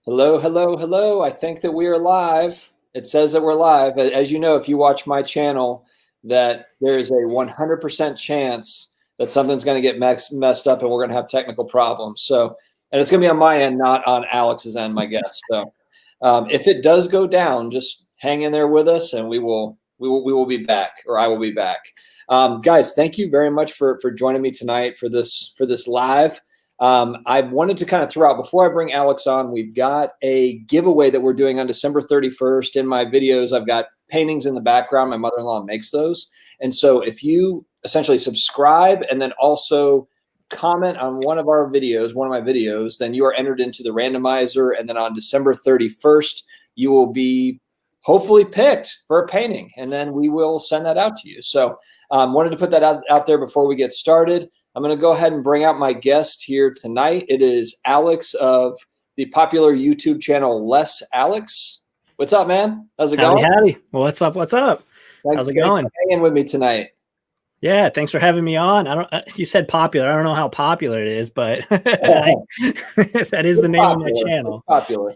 Hello, hello, hello. I think that we are live. It says that we're live. As you know, if you watch my channel, that there is a 100% chance that something's going to get messed up and we're going to have technical problems. So, and it's going to be on my end, not on Alex's end, my guess. So, if it does go down, just hang in there with us, and we will be back, or I will be back. Guys, thank you very much for joining me tonight for this live. I wanted to kind of throw out, before I bring Alex on, we've got a giveaway that we're doing on December 31st. In my videos, I've got paintings in the background. My mother-in-law makes those. And so if you essentially subscribe and then also comment on one of my videos, then you are entered into the randomizer. And then on December 31st, you will be hopefully picked for a painting. And then we will send that out to you. So wanted to put that out there before we get started. I'm going to go ahead and bring out my guest here tonight. It is Alex of the popular YouTube channel LessAlex. What's up, man? How's it going? Howdy. Well, what's up? Thanks How's it going? For hanging with me tonight. Yeah, thanks for having me on. You said popular. I don't know how popular it is, but that is the name of my channel. It's popular.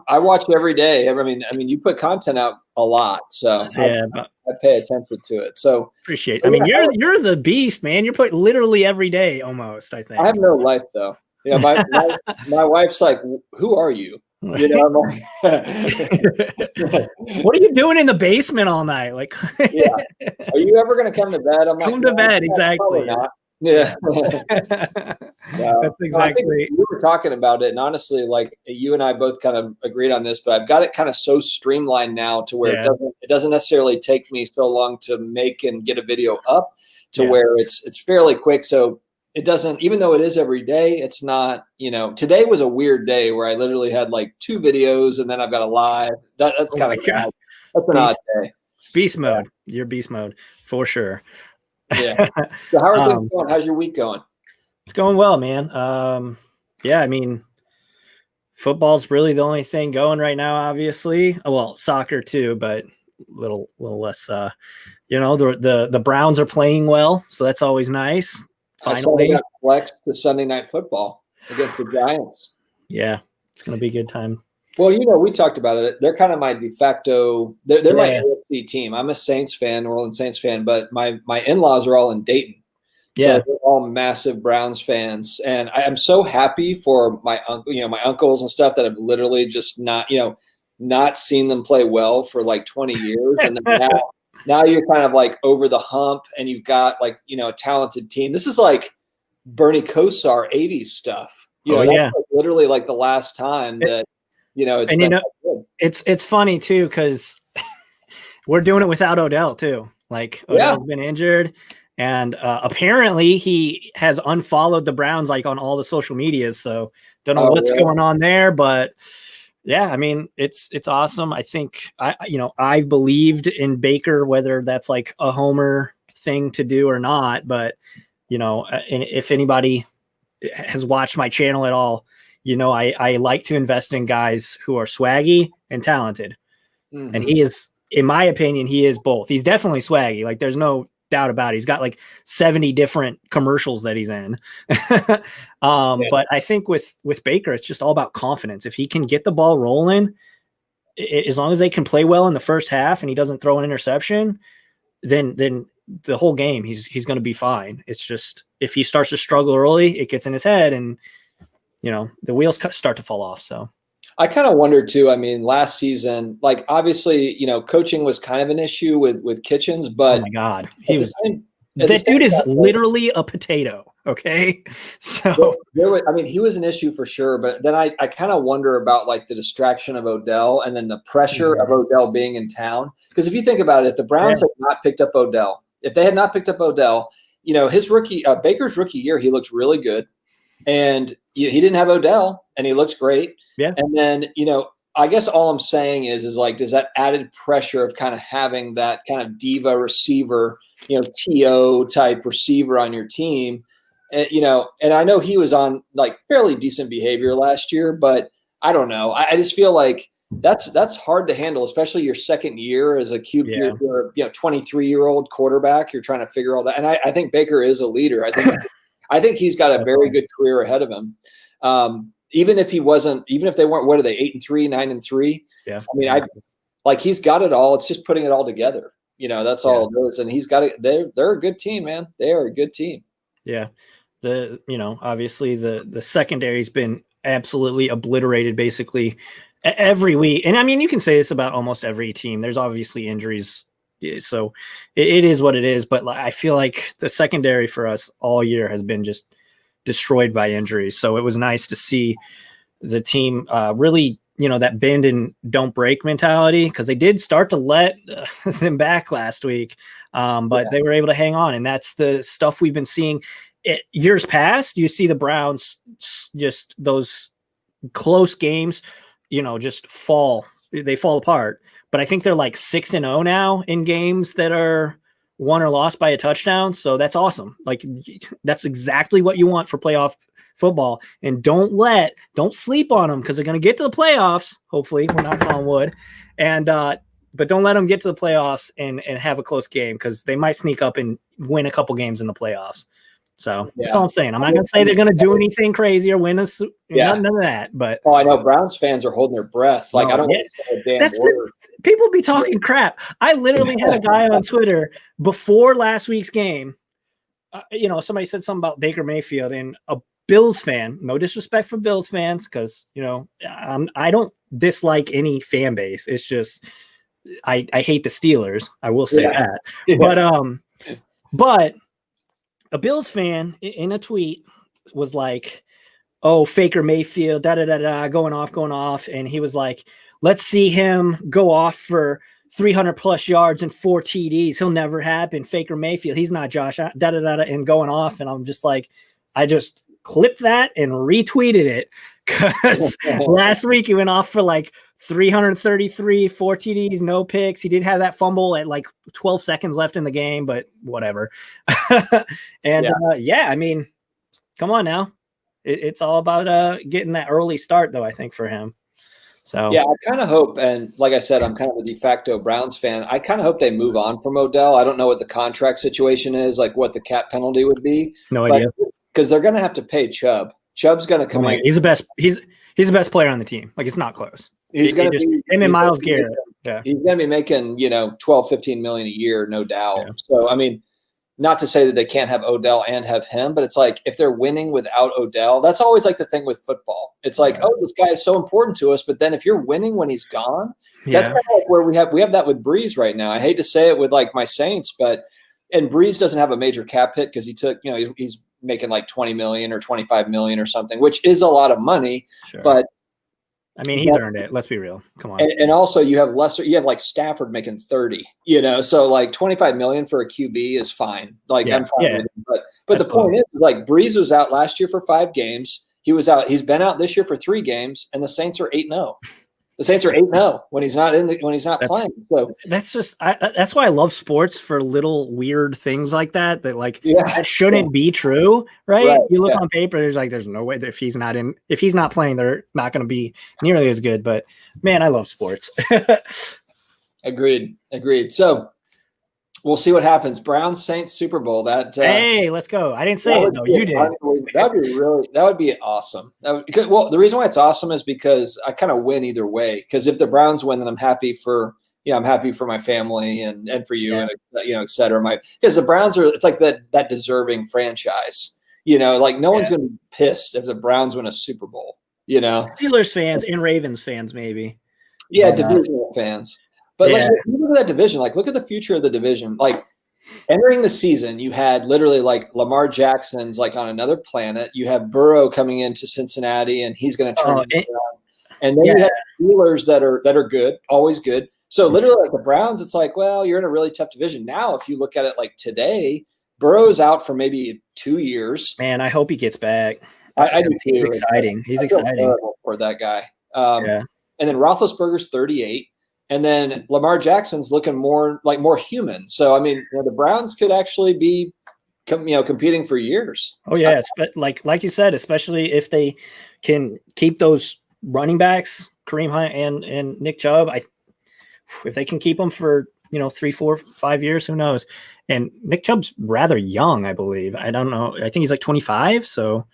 I watch every day. I mean, you put content out a lot, so yeah, I pay attention to it. So appreciate it. I mean, you're the beast, man. You're putting literally every day almost, I think. I have no life though. You know, my wife's like, "Who are you?" You know, I'm like, what are you doing in the basement all night? Like, yeah. Are you ever going to come to bed? I'm like, come to bed, exactly. Yeah. That's exactly. We were talking about it, and honestly, like you and I both kind of agreed on this, but I've got it kind of so streamlined now to where it doesn't necessarily take me so long to make and get a video up to where it's fairly quick. So it doesn't, even though it is every day, it's not, today was a weird day where I literally had like 2 videos and then I've got a live. That's kind of, that's an odd day. Beast mode. You're beast mode for sure. Yeah. So how are things going? How's your week going? It's going well, man. Yeah, I mean, football's really the only thing going right now, obviously. Well, soccer too, but a little less, the Browns are playing well, so that's always nice. Finally, I saw flexed to Sunday Night Football against the Giants. Yeah, it's going to be a good time. Well, we talked about it. They're kind of my de facto. They're my AFC team. I'm a Saints fan, New Orleans Saints fan, but my in-laws are all in Dayton. Yeah, so they're all massive Browns fans, and I'm so happy for my my uncles and stuff that have literally just not seen them play well for like 20 years, and then now you're kind of like over the hump, and you've got like a talented team. This is like Bernie Kosar 80s stuff. Like literally like the last time that it's funny too because we're doing it without Odell too. Like Odell's been injured, and apparently he has unfollowed the Browns like on all the social medias. So don't know what's going on there, but. Yeah, I mean, it's awesome. I think I believed in Baker, whether that's like a homer thing to do or not. But, and if anybody has watched my channel at all, I like to invest in guys who are swaggy and talented. Mm-hmm. And he is, in my opinion, he is both. He's definitely swaggy. Like there's no doubt about it. He's got like 70 different commercials that he's in. But I think with Baker, it's just all about confidence. If he can get the ball rolling, as long as they can play well in the first half and he doesn't throw an interception, then the whole game he's going to be fine. It's just if he starts to struggle early, it gets in his head and the wheels start to fall off. So I kind of wondered too. I mean, last season, like obviously, coaching was kind of an issue with Kitchens, but oh my God, this dude is literally a potato. Okay, so he was an issue for sure. But then I kind of wonder about like the distraction of Odell and then the pressure of Odell being in town. Because if you think about it, if the Browns had not picked up Odell, his Baker's rookie year, he looked really good. And he didn't have Odell, and he looked great. Yeah. And then, I guess all I'm saying is like, does that added pressure of kind of having that kind of diva receiver, TO type receiver on your team, and I know he was on like fairly decent behavior last year, but I don't know. I just feel like that's hard to handle, especially your second year as a QB, you're 23-year-old quarterback. You're trying to figure all that. And I think Baker is a leader. I think he's got a very good career ahead of him. even if they weren't, what are they, 8-3, 9-3? Yeah. I mean, he's got it all. It's just putting it all together. That's all it is. And he's got it. They're a good team, man. They are a good team. Yeah. Obviously the secondary's been absolutely obliterated basically every week. And I mean, you can say this about almost every team. There's obviously injuries. So it is what it is. But I feel like the secondary for us all year has been just destroyed by injuries. So it was nice to see the team really, that bend and don't break mentality, because they did start to let them back last week. But they were able to hang on. And that's the stuff we've been seeing years past. You see the Browns, just those close games, just fall apart. But I think they're like 6-0 now in games that are won or lost by a touchdown. So that's awesome. Like, that's exactly what you want for playoff football. And don't sleep on them, because they're going to get to the playoffs. Hopefully, we're knocking on wood. And, but don't let them get to the playoffs and have a close game, because they might sneak up and win a couple games in the playoffs. So that's all I'm saying. I'm not going to say they're going to do anything crazy or win us. None of that. But I know Browns fans are holding their breath. Like, I don't want to say a damn word. People be talking crap. I literally had a guy on Twitter before last week's game. Somebody said something about Baker Mayfield, and a Bills fan. No disrespect for Bills fans, because I don't dislike any fan base. It's just I hate the Steelers. I will say that. Yeah. But a Bills fan in a tweet was like, "Oh, Faker Mayfield, going off," and he was like, "Let's see him go off for 300 plus yards and 4 TDs. He'll never happen. Faker Mayfield, he's not Josh, and going off." And I'm just like, I just clipped that and retweeted it, because last week he went off for like 333, 4 TDs, no picks. He did have that fumble at like 12 seconds left in the game, but whatever. And I mean, come on now. It's all about getting that early start, though, I think, for him. So yeah, I kind of hope, and like I said, I'm kind of a de facto Browns fan. I kind of hope they move on from Odell. I don't know what the contract situation is, like what the cap penalty would be. No idea. Because they're going to have to pay Chubb. Chubb's going to come in. He's the best. He's the best player on the team. Like, it's not close. He's going to be him and Myles Garrett. He's going to be making 12, 15 million a year, no doubt. Yeah. So I mean, not to say that they can't have Odell and have him, but it's like, if they're winning without Odell, that's always like the thing with football. It's like, oh, this guy is so important to us, but then if you're winning when he's gone, that's kind of like where we have that with Breeze right now. I hate to say it with like my Saints, and Breeze doesn't have a major cap hit because he took, he's making like 20 million or 25 million or something, which is a lot of money. Sure. But I mean, he's earned it. Let's be real. Come on. And also you have like Stafford making 30, so like 25 million for a QB is fine. Like I'm fine with it. But the point is, like, Breeze was out last year for 5 games. He was out. He's been out this year for 3 games, and the Saints are 8-0. The Saints are 8-0 when he's not playing. So that's just that's why I love sports, for little weird things like that that shouldn't be true, right? You look on paper, there's no way that if he's not playing, they're not going to be nearly as good. But man, I love sports. Agreed. So we'll see what happens. Browns Saints Super Bowl. Hey, let's go. I didn't say it. No, you did. That would be awesome. The reason why it's awesome is because I kind of win either way. Because if the Browns win, then I'm happy for my family and for you and et cetera. Because the Browns it's like that deserving franchise. Like no one's going to be pissed if the Browns win a Super Bowl. Steelers fans and Ravens fans maybe. Yeah, divisional fans. But like, look at that division. Like, look at the future of the division. Like, entering the season, you had literally like Lamar Jackson's like on another planet. You have Burrow coming into Cincinnati, and he's going to turn it around. And then you have Steelers that are good, always good. So literally, like the Browns, it's like, well, you're in a really tough division. Now, if you look at it like today, Burrow's out for maybe 2 years. Man, I hope he gets back. I do too. He's exciting. He's exciting for that guy. And then Roethlisberger's 38. And then Lamar Jackson's looking more human. So, I mean, the Browns could actually be, competing for years. Oh, yeah. Like you said, especially if they can keep those running backs, Kareem Hunt and Nick Chubb. If they can keep them for, 3, 4, 5 years, who knows? And Nick Chubb's rather young, I believe. I don't know. I think he's like 25. So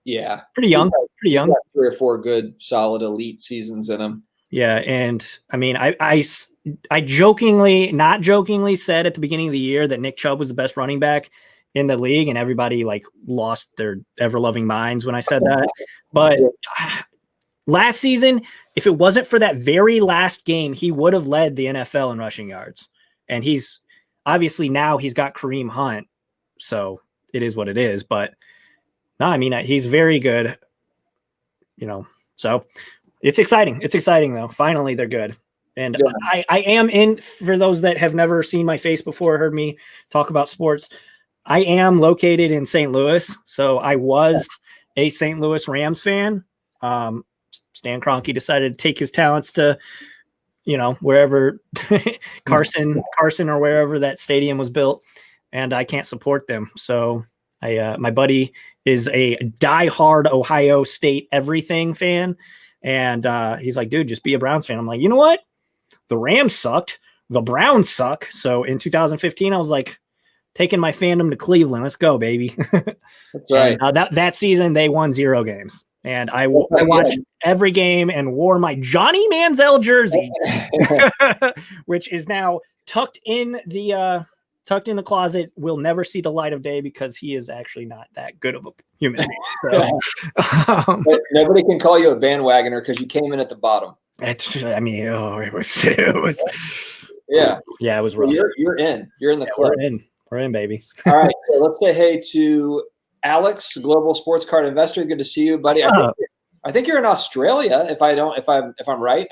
Yeah. Pretty young. He's got 3 or 4 good, solid elite seasons in him. Yeah, and I mean, I jokingly, not jokingly, said at the beginning of the year that Nick Chubb was the best running back in the league, and everybody like lost their ever-loving minds when I said that. But last season, if it wasn't for that very last game, he would have led the NFL in rushing yards. And he's obviously now he's got Kareem Hunt, so it is what it is. But no, I mean, he's very good, so it's exciting. It's exciting, though. Finally, they're good. And I am in, for those that have never seen my face before, heard me talk about sports, I am located in St. Louis. So I was a St. Louis Rams fan. Stan Kroenke decided to take his talents to, wherever Carson or wherever that stadium was built, and I can't support them. So my buddy is a diehard Ohio State everything fan. And he's like, dude, just be a Browns fan. I'm like, you know what? The Rams sucked. The Browns suck. So in 2015, I was like, taking my fandom to Cleveland. Let's go, baby. That's right. And, that season, they won 0 games. And I watched every game and wore my Johnny Manziel jersey, which is now tucked in the closet. Will never see the light of day because he is actually not that good of a human being. So, nobody can call you a bandwagoner because you came in at the bottom. It was yeah, it was rough. You're in the club. We're in, baby. All right, so let's say hey to Alex, global sports card investor. Good to see you, buddy. I think you're in Australia. If I'm right.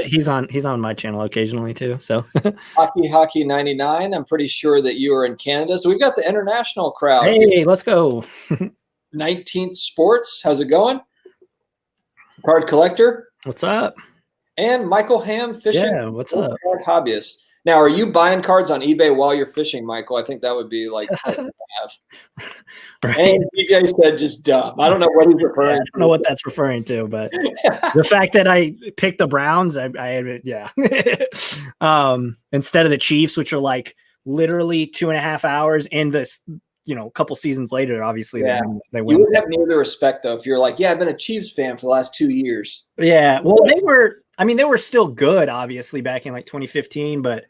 He's on my channel occasionally too. So Hockey 99. I'm pretty sure that you are in Canada. So we've got the international crowd. Hey, let's go. 19th Sports. How's it going? Card collector. What's up? And Michael Ham fishing. Yeah, what's up? Card hobbyist. Now, are you buying cards on eBay while you're fishing, Michael? I think that would be like right. And DJ said just dumb. I don't know what he's referring to. I don't know what that's referring to, but the fact that I picked the Browns, instead of the Chiefs, which are like literally 2.5 hours in this, a couple seasons later, obviously they win. You would have neither respect though if you're like, I've been a Chiefs fan for the last 2 years. Yeah, well, they were still good, obviously, back in like 2015. But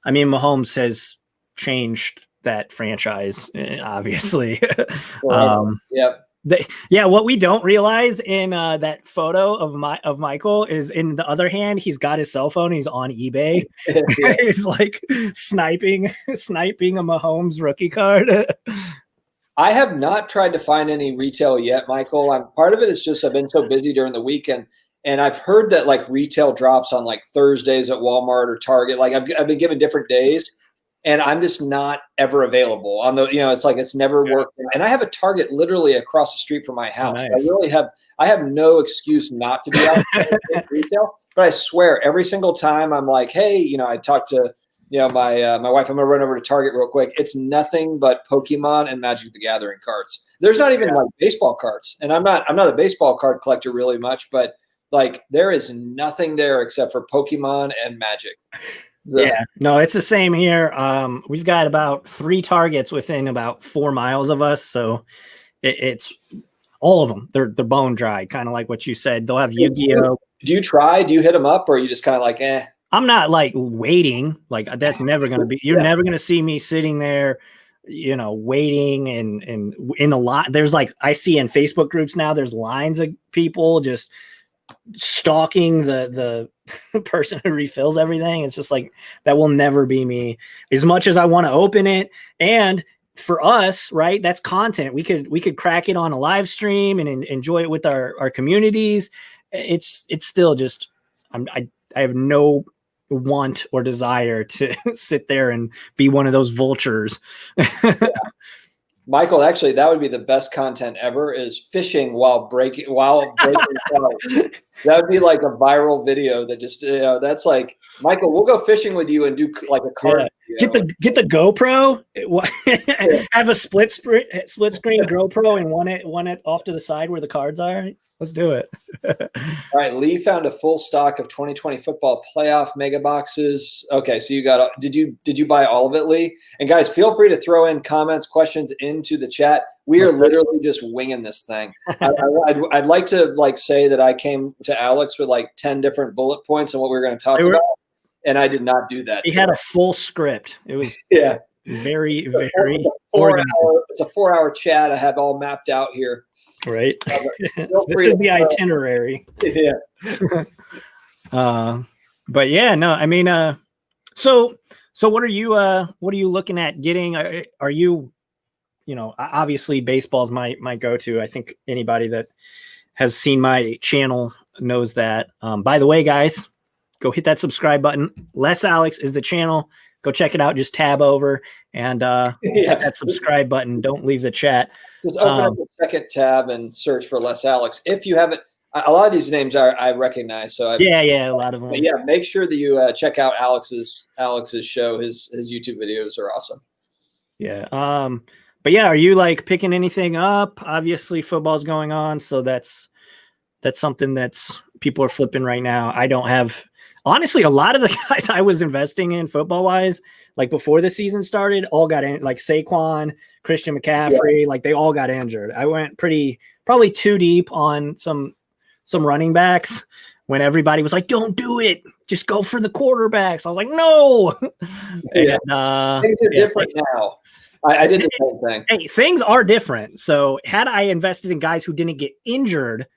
I mean, Mahomes has changed that franchise, obviously. What we don't realize in that photo of Michael is, in the other hand, he's got his cell phone. He's on eBay. He's like sniping a Mahomes rookie card. I have not tried to find any retail yet, Michael. Part of it is just I've been so busy during the weekend. And I've heard that like retail drops on like Thursdays at Walmart or Target. Like I've been given different days, and I'm just not ever available on the. It's like it's never worked. And I have a Target literally across the street from my house. Nice. I have no excuse not to be out at retail. But I swear, every single time I'm like, hey, I talk to my wife. I'm gonna run over to Target real quick. It's nothing but Pokemon and Magic the Gathering cards. There's not even like baseball cards, and I'm not a baseball card collector really much, but. Like there is nothing there except for Pokemon and Magic. Yeah, no, it's the same here. We've got about 3 Targets within about 4 miles of us, so it's all of them. They're bone dry, kind of like what you said. They'll have Yu-Gi-Oh. Do you try? Do you hit them up, or are you just kind of like, eh? I'm not like waiting. Like that's never going to be. You're never going to see me sitting there, waiting and in the line. There's like I see in Facebook groups now. There's lines of people just stalking the person who refills everything. It's just like that will never be me. As much as I want to open it, and for us, right, that's content. We could crack it on a live stream and enjoy it with our communities. It's still just I have no want or desire to sit there and be one of those vultures. Michael, actually, that would be the best content ever is fishing while breaking cards. That would be like a viral video that just, that's like, Michael, we'll go fishing with you and do like a card. Yeah. Get the GoPro, have a split screen GoPro and one it off to the side where the cards are. Let's do it. All right, Lee found a full stock of 2020 football playoff mega boxes. Okay, so you got did you buy all of it, Lee? And guys, feel free to throw in comments, questions into the chat. We are literally just winging this thing. I'd like to say that I came to Alex with 10 different bullet points on what we were going to talk about, and I did not do that. He had a full script. It was very, very it's a 4-hour chat I have all mapped out here. Right. This is the itinerary. Yeah. But yeah, no, I mean, so what are you looking at getting? Are you, obviously baseball's my go-to. I think anybody that has seen my channel knows that. By the way, guys, go hit that subscribe button. LessAlex is the channel. Go check it out. Just tab over and hit that subscribe button. Don't leave the chat. Just open up the second tab and search for LessAlex. If you haven't, a lot of these names I recognize. So a lot of them. Yeah, make sure that you check out Alex's show. His YouTube videos are awesome. Yeah. But yeah, are you picking anything up? Obviously, football's going on, so that's something that's people are flipping right now. I don't have. Honestly, a lot of the guys I was investing in football-wise, before the season started, all got in, Saquon, Christian McCaffrey, they all got injured. I went probably too deep on some running backs when everybody was like, don't do it. Just go for the quarterbacks. I was like, no. Things are different now. I did the same thing. Hey, things are different. So had I invested in guys who didn't get injured,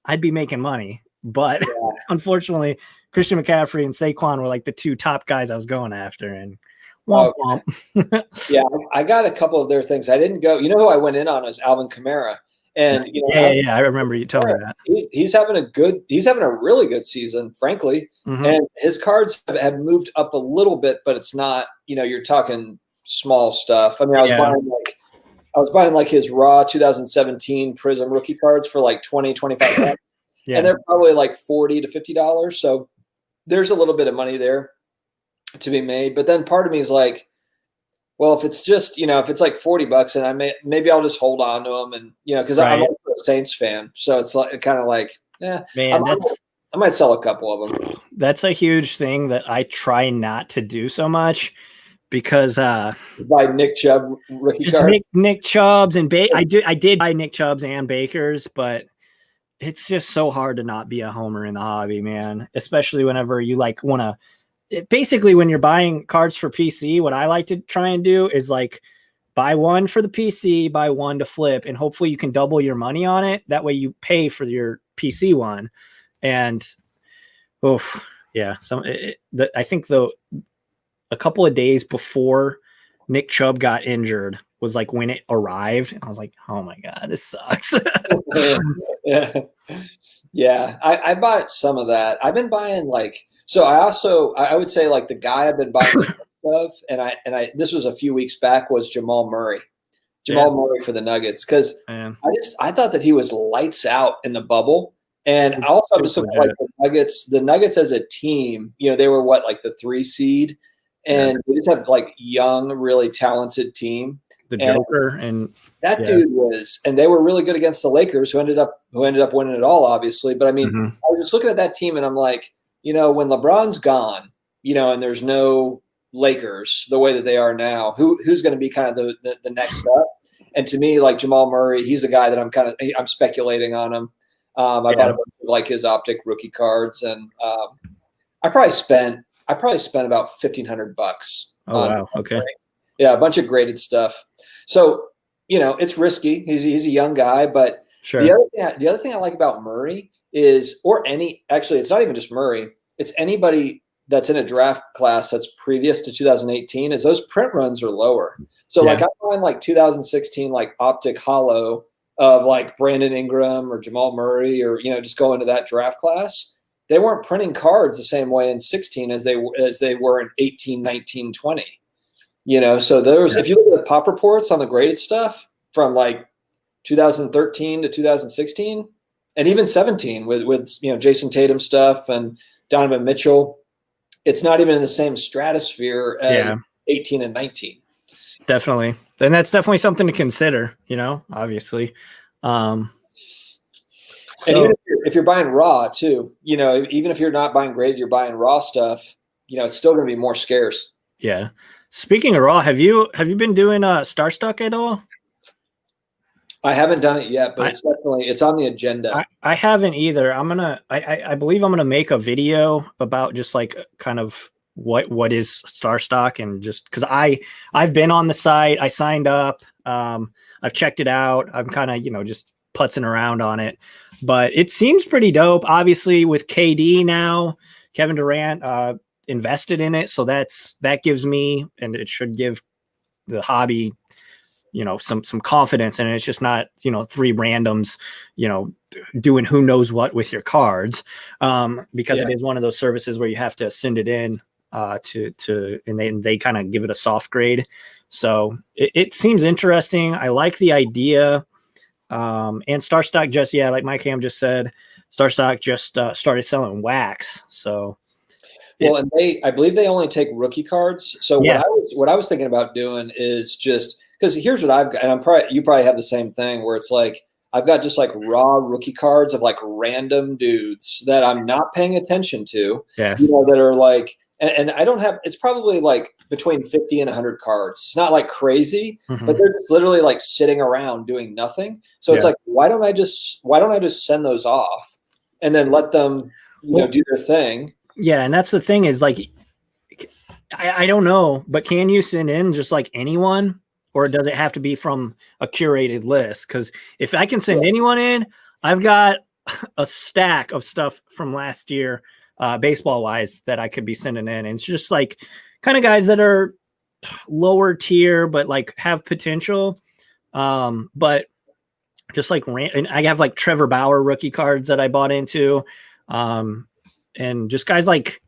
I'd be making money. But unfortunately, Christian McCaffrey and Saquon were the two top guys I was going after. And womp. Yeah, I got a couple of their things. I didn't go. You know who I went in on was Alvin Kamara. And I remember you telling me that. He's having a really good season, frankly. Mm-hmm. And his cards have moved up a little bit, but it's not, you're talking small stuff. I mean, I was buying his raw 2017 Prism rookie cards for $20, $25. Yeah. And they're probably $40 to $50. So there's a little bit of money there to be made. But then part of me is well, if it's just, if it's $40 and maybe I'll just hold on to them and, because I'm also a Saints fan. So it's I might sell a couple of them. That's a huge thing that I try not to do so much because buy Nick Chubb rookie card. Nick Chubbs and I did buy Nick Chubbs and Bakers, but it's just so hard to not be a homer in the hobby, man. Especially whenever you want to. Basically, when you're buying cards for PC, what I like to try and do is buy one for the PC, buy one to flip, and hopefully you can double your money on it. That way you pay for your PC one. And I think a couple of days before Nick Chubb got injured was when it arrived. I was like, oh my God, this sucks. Yeah. I bought some of that. I've been buying so I would say the guy I've been buying of, and I this was a few weeks back, was Jamal Murray. Murray for the Nuggets, because I thought that he was lights out in the bubble. And I also just looked the Nuggets as a team, they were the 3 seed, and they just have young, really talented team. The Joker and that dude was, and they were really good against the Lakers, who ended up winning it all, obviously. But I mean, I was just looking at that team and I'm when LeBron's gone, and there's no Lakers the way that they are now, who's going to be kind of the next up? And to me, Jamal Murray, he's a guy that I'm speculating on him. I bought a bunch of his optic rookie cards, and I probably spent about $1,500. Oh wow! Okay. Yeah, a bunch of graded stuff. So it's risky. He's a young guy, but sure. The other thing I like about Murray is, actually, it's not even just Murray. It's anybody that's in a draft class that's previous to 2018, is those print runs are lower. So I find 2016 optic hollow of Brandon Ingram or Jamal Murray, or just go into that draft class. They weren't printing cards the same way in 16 as they were in 18, 19, 20. So if you look at the pop reports on the graded stuff from 2013 to 2016, and even 17 with Jason Tatum stuff and Donovan Mitchell, it's not even in the same stratosphere as 18 and 19. Definitely. And that's definitely something to consider, obviously. And So even if you're buying raw too, even if you're not buying graded, you're buying raw stuff, it's still going to be more scarce. yeah. Speaking of raw, have you been doing Star Stock at all? I haven't done it yet, but it's on the agenda. I haven't either. I believe I'm gonna make a video about just like kind of what is Star Stock, and just because I've been on the site, I signed up, I've checked it out, I'm kind of just putzing around on it, but it seems pretty dope. Obviously, with KD now, Kevin Durant invested in it, so that gives me, and it should give the hobby some confidence, and it's just not three randoms doing who knows what with your cards, because it is one of those services where you have to send it in and they kind of give it a soft grade. So it seems interesting. I like the idea. And Star Stock just like Mike Ham just said, Star Stock just started selling wax. So and I believe they only take rookie cards. So what I was thinking about doing is just, because here's what I've got, and you probably have the same thing, where it's like I've got just like raw rookie cards of like random dudes that I'm not paying attention to, that are like, and I don't have, it's probably like between 50 and 100 cards. It's not like crazy, but they're just literally like sitting around doing nothing. So it's like, why don't I just send those off and then let them do their thing? Yeah, and that's the thing is like, I don't know, but can you send in just like anyone? Or does it have to be from a curated list? Because if I can send anyone in, I've got a stack of stuff from last year, baseball-wise, that I could be sending in. And it's just like kind of guys that are lower tier, but like have potential. But just like, and I have like Trevor Bauer rookie cards that I bought into. And just guys like,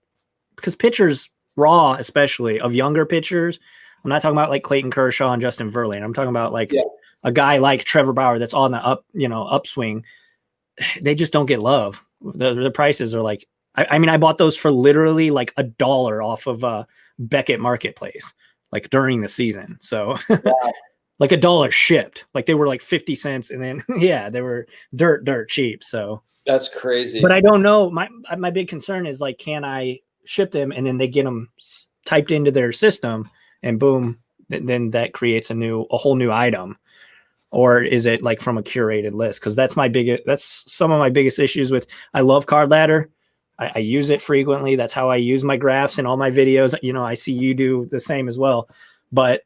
because pitchers, raw especially, of younger pitchers, I'm not talking about like Clayton Kershaw and Justin Verlander. I'm talking about like a guy like Trevor Bauer that's on the upswing. They just don't get love. The prices are like, I bought those for literally like $1 off of Beckett Marketplace, like during the season. So like $1 shipped, like they were like 50 cents. And then, they were dirt cheap. So that's crazy. But I don't know. My big concern is like, can I ship them and then they get them typed into their system? And boom, then that creates a whole new item. Or is it like from a curated list? Because that's some of my biggest issues with. I love Card Ladder. I use it frequently. That's how I use my graphs in all my videos. I see you do the same as well. But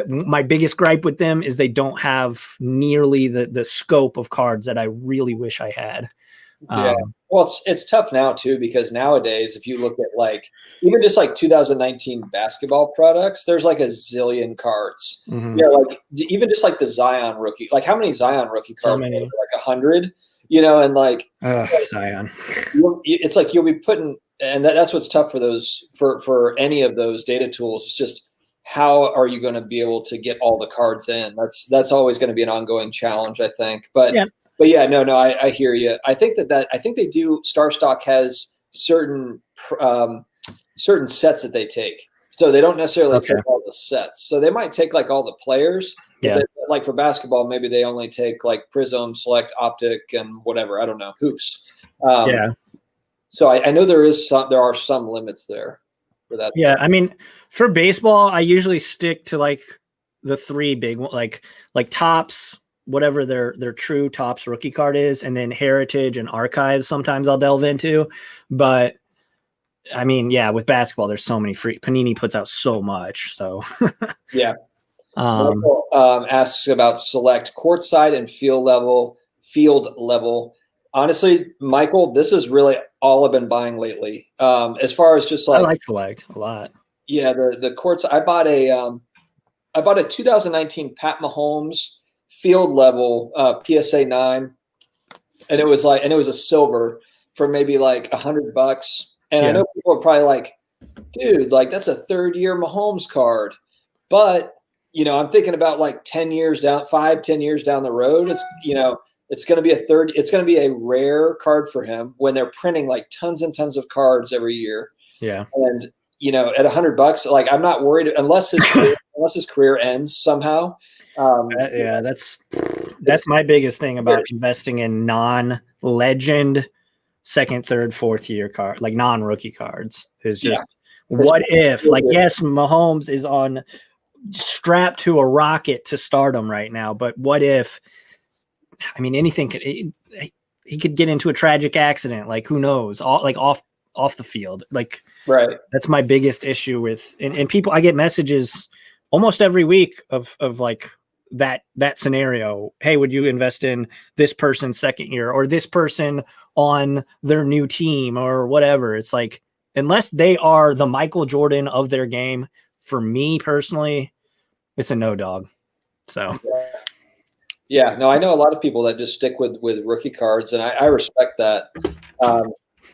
my biggest gripe with them is they don't have nearly the scope of cards that I really wish I had. Well, it's tough now too, because nowadays, if you look at like even just like 2019 basketball products, there's like a zillion cards. Like even just like the Zion rookie, like how many Zion rookie cards? So many. Like 100. And like Zion. It's like you'll be putting, and that's what's tough for those for any of those data tools. It's just, how are you going to be able to get all the cards in? That's always going to be an ongoing challenge, I think. But I hear you. I think I think they do. Star Stock has certain sets that they take, so they don't necessarily take all the sets. So they might take like all the players. Like for basketball, maybe they only take like Prism, Select, Optic, and whatever. I don't know, hoops. So I know there are some limits there for that. Yeah, for baseball, I usually stick to like the three big ones, like Topps, whatever their true Topps rookie card is, and then Heritage and Archives. Sometimes I'll delve into, but with basketball, there's so many free. Panini puts out so much, so Michael asks about Select courtside and field level. Honestly, Michael, this is really all I've been buying lately. As far as just like, I like Select a lot. Yeah, the courts. I bought a 2019 Pat Mahomes field level PSA 9, and it was a silver for maybe like $100. And I know people are probably like, dude, like that's a 3rd-year Mahomes card, but I'm thinking about like 10 years down the road. It's going to be it's going to be a rare card for him when they're printing like tons and tons of cards every year. Yeah. And, at $100, like I'm not worried unless his career ends somehow. That's my biggest thing about investing in legend second, third, fourth year card, like non-rookie cards is just what if, like, yes, Mahomes is strapped to a rocket to stardom right now, but what if, I mean, anything could, he could get into a tragic accident. Like, who knows? Off the field. Like, right. That's my biggest issue with, and people, I get messages almost every week of like that scenario. Hey, would you invest in this person's second year or this person on their new team or whatever? It's like, unless they are the Michael Jordan of their game, for me personally, it's a no dog. So yeah, no, I know a lot of people that just stick with rookie cards, and I respect that.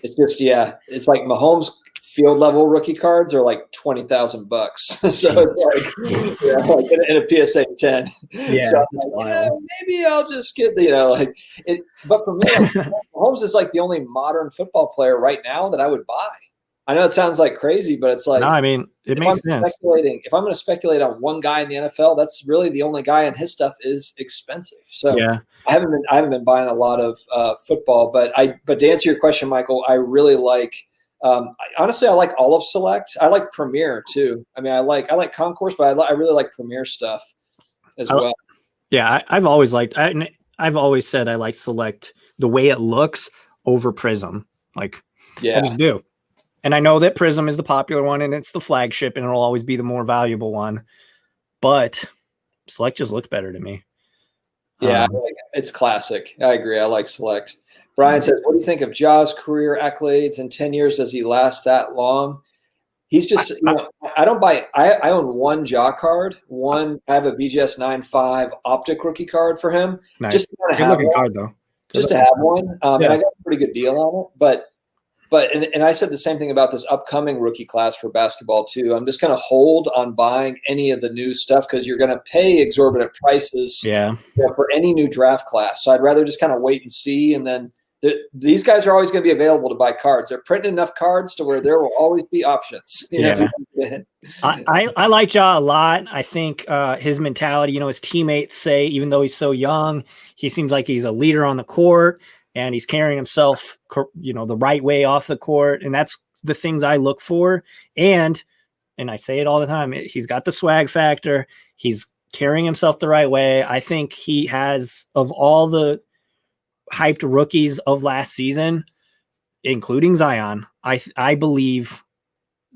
It's just, it's like Mahomes field level rookie cards are like $20,000 so it's like, like in a PSA 10. Yeah, so like, maybe I'll just get like it. But for me, like, Mahomes is like the only modern football player right now that I would buy. I know it sounds like crazy, but it's like, no, I mean, it makes sense. If I'm going to speculate on one guy in the NFL, that's really the only guy, and his stuff is expensive. So I haven't been buying a lot of football, but to answer your question, Michael, I really like. Honestly, I like all of Select. I like Premier too. I mean, I like Concourse, but I really like Premier stuff as well. Yeah, I've always liked. I've always said I like Select the way it looks over Prism. Like, I just do. And I know that Prism is the popular one and it's the flagship and it'll always be the more valuable one. But Select just looks better to me. Yeah, it's classic. I agree. I like Select. Brian says, what do you think of Ja's career accolades? In 10 years, does he last that long? He's just, I don't buy, I own one Ja card. I have a BGS 9.5 optic rookie card for him. Nice. Just to kind of have one. Card, though. Just to have one. And I got a pretty good deal on it. But I said the same thing about this upcoming rookie class for basketball too. I'm just going to hold on buying any of the new stuff because you're going to pay exorbitant prices for any new draft class. So I'd rather just kind of wait and see. And then these guys are always going to be available to buy cards. They're printing enough cards to where there will always be options. I like Ja a lot. I think his mentality, his teammates say, even though he's so young, he seems like he's a leader on the court. And he's carrying himself, the right way off the court. And that's the things I look for. And I say it all the time, he's got the swag factor. He's carrying himself the right way. I think he has, of all the hyped rookies of last season, including Zion, I believe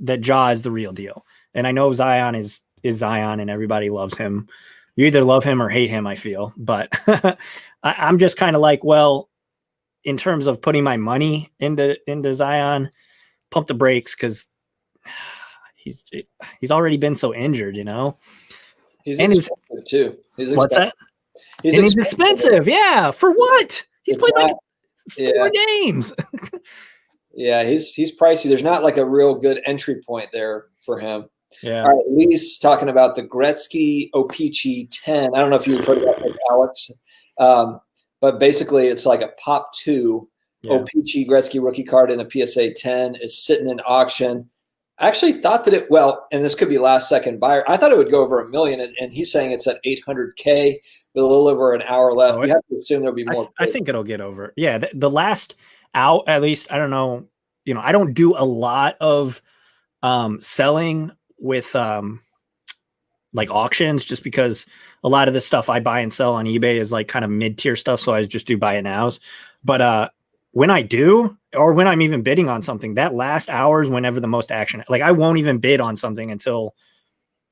that Ja is the real deal. And I know Zion is Zion and everybody loves him. You either love him or hate him, I feel. But I'm just kind of like, well, in terms of putting my money into Zion, pump the brakes because he's already been so injured, He's expensive too. What's that? He's expensive. Yeah. For what? He's played like 4 games. Yeah, he's pricey. There's not like a real good entry point there for him. Yeah. All right, Lee's talking about the Gretzky O-Pee-Chee 10. I don't know if you've heard about that, Alex. But basically, it's like a Pop 2 O-Pee-Chee Gretzky rookie card in a PSA 10. It's sitting in auction. I actually thought that and this could be last second buyer. I thought it would go over $1 million, and he's saying it's at $800K with a little over an hour left. We have to assume there'll be more. I think it'll get over. Yeah, the last out, at least, I don't know. I don't do a lot of selling with like auctions, just because a lot of the stuff I buy and sell on eBay is like kind of mid-tier stuff. So I just do buy it nows. But when I do, or when I'm even bidding on something, that last hour is whenever the most action. Like, I won't even bid on something until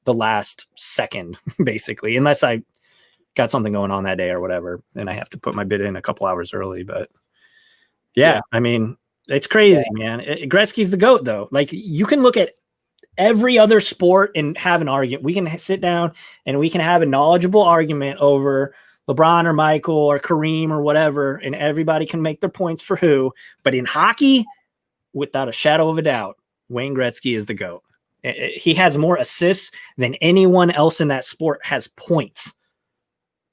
the last second, basically, unless I got something going on that day or whatever, and I have to put my bid in a couple hours early. But yeah. I mean, it's crazy, man. Gretzky's the GOAT, though. Like, you can look at every other sport and have an argument. We can sit down and we can have a knowledgeable argument over LeBron or Michael or Kareem or whatever, and everybody can make their points for who. But in hockey, without a shadow of a doubt, Wayne Gretzky is the GOAT. He has more assists than anyone else in that sport has points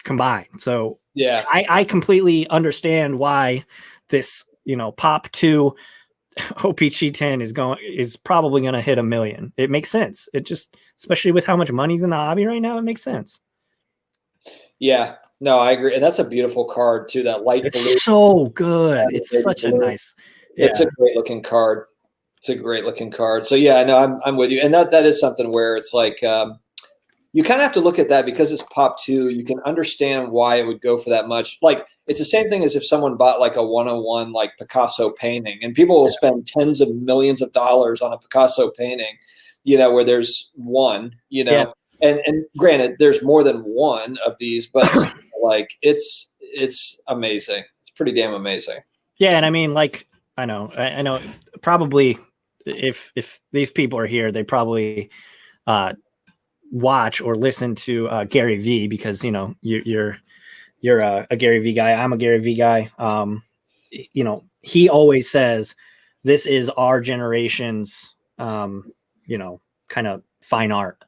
combined. So I completely understand why this, Pop 2 O-Pee-Chee 10 is probably going to hit $1 million. It makes sense. It just, especially with how much money's in the hobby right now, it makes sense. Yeah. No, I agree. And that's a beautiful card too. That light It's blue. so good. It's such a nice. Yeah. It's a great looking card. It's a great looking card. So yeah, no, I'm with you. And that is something where it's like you kind of have to look at that because it's pop 2. You can understand why it would go for that much. Like it's the same thing as if someone bought like a 101 like Picasso painting, and people will spend tens of millions of dollars on a Picasso painting, where there's one, and granted, there's more than one of these, but like it's amazing. It's pretty damn amazing. Yeah, and I mean, like I know, probably if these people are here, they probably watch or listen to Gary V, because you're a Gary V guy. I'm a Gary V guy. He always says this is our generation's kind of fine art.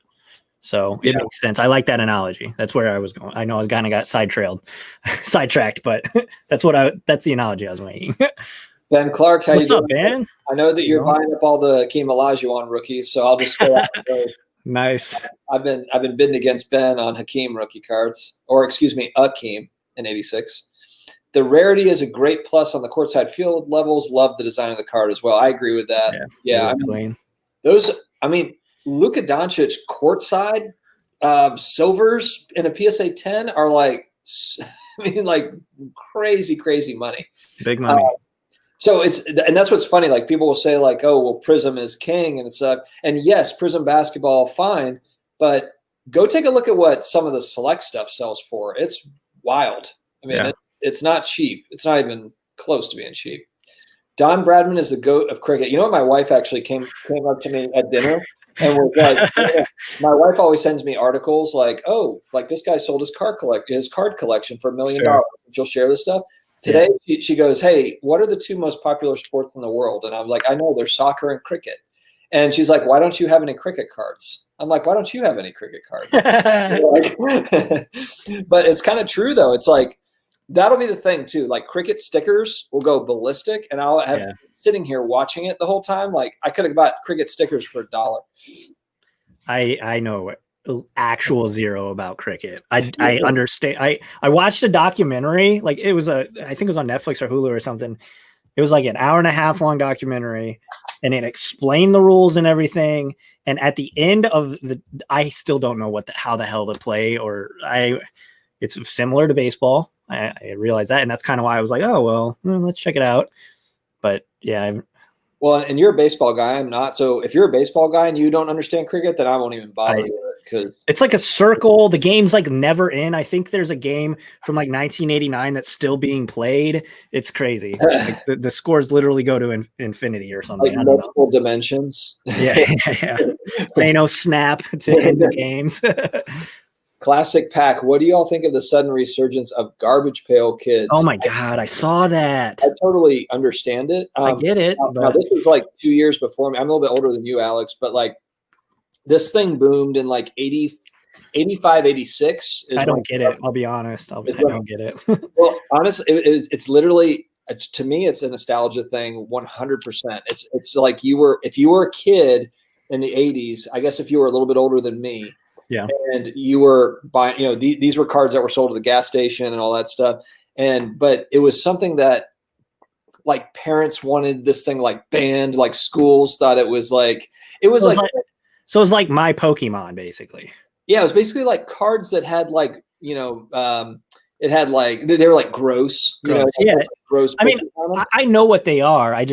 So it makes sense. I like that analogy. That's where I was going. I know I kind of got sidetracked, but that's the analogy I was making. Ben Clark, how What's you up, doing? Ben? I know that you're buying up all the Hakeem Olajuwon rookies, so I'll just say nice. I've been bidding against Ben on Hakeem rookie cards, or excuse me, Hakeem in 86. The rarity is a great plus on the courtside field levels. Love the design of the card as well. I agree with that. Yeah, clean. Luka Doncic courtside silvers in a PSA 10 are like crazy money. Big money. So and that's what's funny. Like people will say like, oh, well, Prism is king, and it's and yes, Prism basketball, fine, but go take a look at what some of the select stuff sells for. It's wild. I mean, it's not cheap. It's not even close to being cheap. Don Bradman is the GOAT of cricket. You know what? My wife actually came up to me at dinner and was like, my wife always sends me articles like, oh, like this guy sold his card collection for $1 million. Sure. She'll share this stuff. Today, she goes, hey, what are the 2 most popular sports in the world? And I'm like, I know, there's soccer and cricket. And she's like, why don't you have any cricket cards? I'm like, why don't you have any cricket cards? But it's kind of true, though. It's like, that'll be the thing, too. Like, cricket stickers will go ballistic, and I'll have sitting here watching it the whole time. Like, I could have bought cricket stickers for $1. I know actual zero about cricket. I understand. I watched a documentary, like I think it was on Netflix or Hulu or something. It was like an 1.5 hour long documentary, and it explained the rules and everything. And at the end of I still don't know how the hell to play, it's similar to baseball. I realize that, and that's kind of why I was like, oh well, let's check it out. But yeah. Well, and you're a baseball guy. I'm not. So if you're a baseball guy and you don't understand cricket, then I won't even bother you. Because it's like a circle. The game's like never in. I think there's a game from like 1989 that's still being played. It's crazy. Like the scores literally go to infinity or something. Like multiple dimensions. Yeah. Thanos snap to end the games. Classic pack. What do y'all think of the sudden resurgence of Garbage Pail Kids? Oh my God, I saw that. I totally understand it. I get it. Now, this was like 2 years before me. I'm a little bit older than you, Alex, but like this thing boomed in like 85, 86. I don't get it. I'll be honest. I don't get it. Well, honestly, it's literally, to me, it's a nostalgia thing. 100%. It's like if you were a kid in the 80s, I guess if you were a little bit older than me, yeah, and you were buying, these were cards that were sold at the gas station and all that stuff. But it was something that like parents wanted this thing like banned, like schools thought it was like, so it was like my Pokemon basically. Yeah. It was basically like cards that had like, it had like, they were like gross. Gross. I mean, I know what they are. I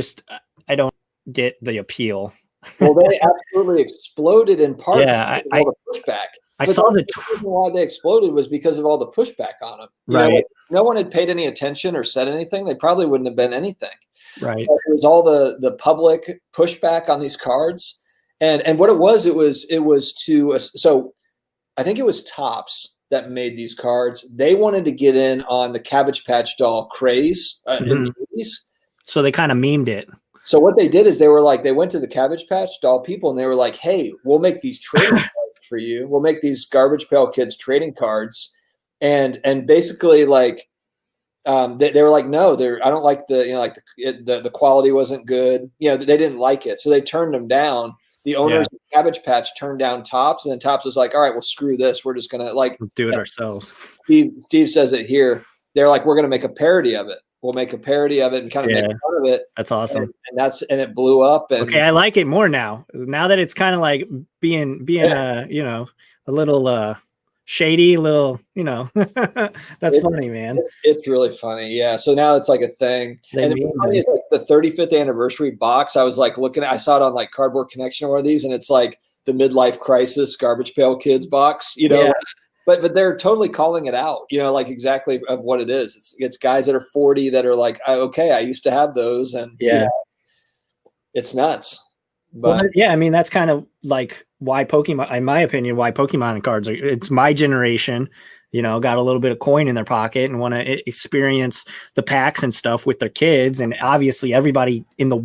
don't get the appeal. Well, they absolutely exploded in part because of all the pushback. I saw the reason why they exploded was because of all the pushback on them. Right. No one had paid any attention or said anything. They probably wouldn't have been anything. Right. It was all the public pushback on these cards, and what it was so I think it was Topps that made these cards. They wanted to get in on the Cabbage Patch Doll craze in the 80s. So they kind of memed it. So what they did is they went to the Cabbage Patch Doll people and they were like, hey, we'll make these trading cards for you. We'll make these Garbage Pail Kids trading cards. And basically like, they were like, no, I don't like the quality wasn't good. They didn't like it. So they turned them down. the owners of Cabbage Patch turned down Topps, and then Topps was like, all right, well, screw this. We're just going to like do it ourselves. Steve says it here. They're like, we're going to make a parody of it. We'll make a parody of it and kind of make fun of it. That's awesome. And it blew up. And okay, I like it more now. Now that it's kind of like being a little shady, little, that's funny, man. It's really funny. Yeah. So now it's like a thing. And it's like the 35th anniversary box. I was like I saw it on like Cardboard Connection or one of these, and it's like the midlife crisis Garbage Pail Kids box, But they're totally calling it out, like exactly of what it is. It's guys that are 40 that are like, okay, I used to have those, and it's nuts. But I mean, that's kind of like why Pokemon, in my opinion, why Pokemon cards it's my generation, got a little bit of coin in their pocket and want to experience the packs and stuff with their kids, and obviously everybody in the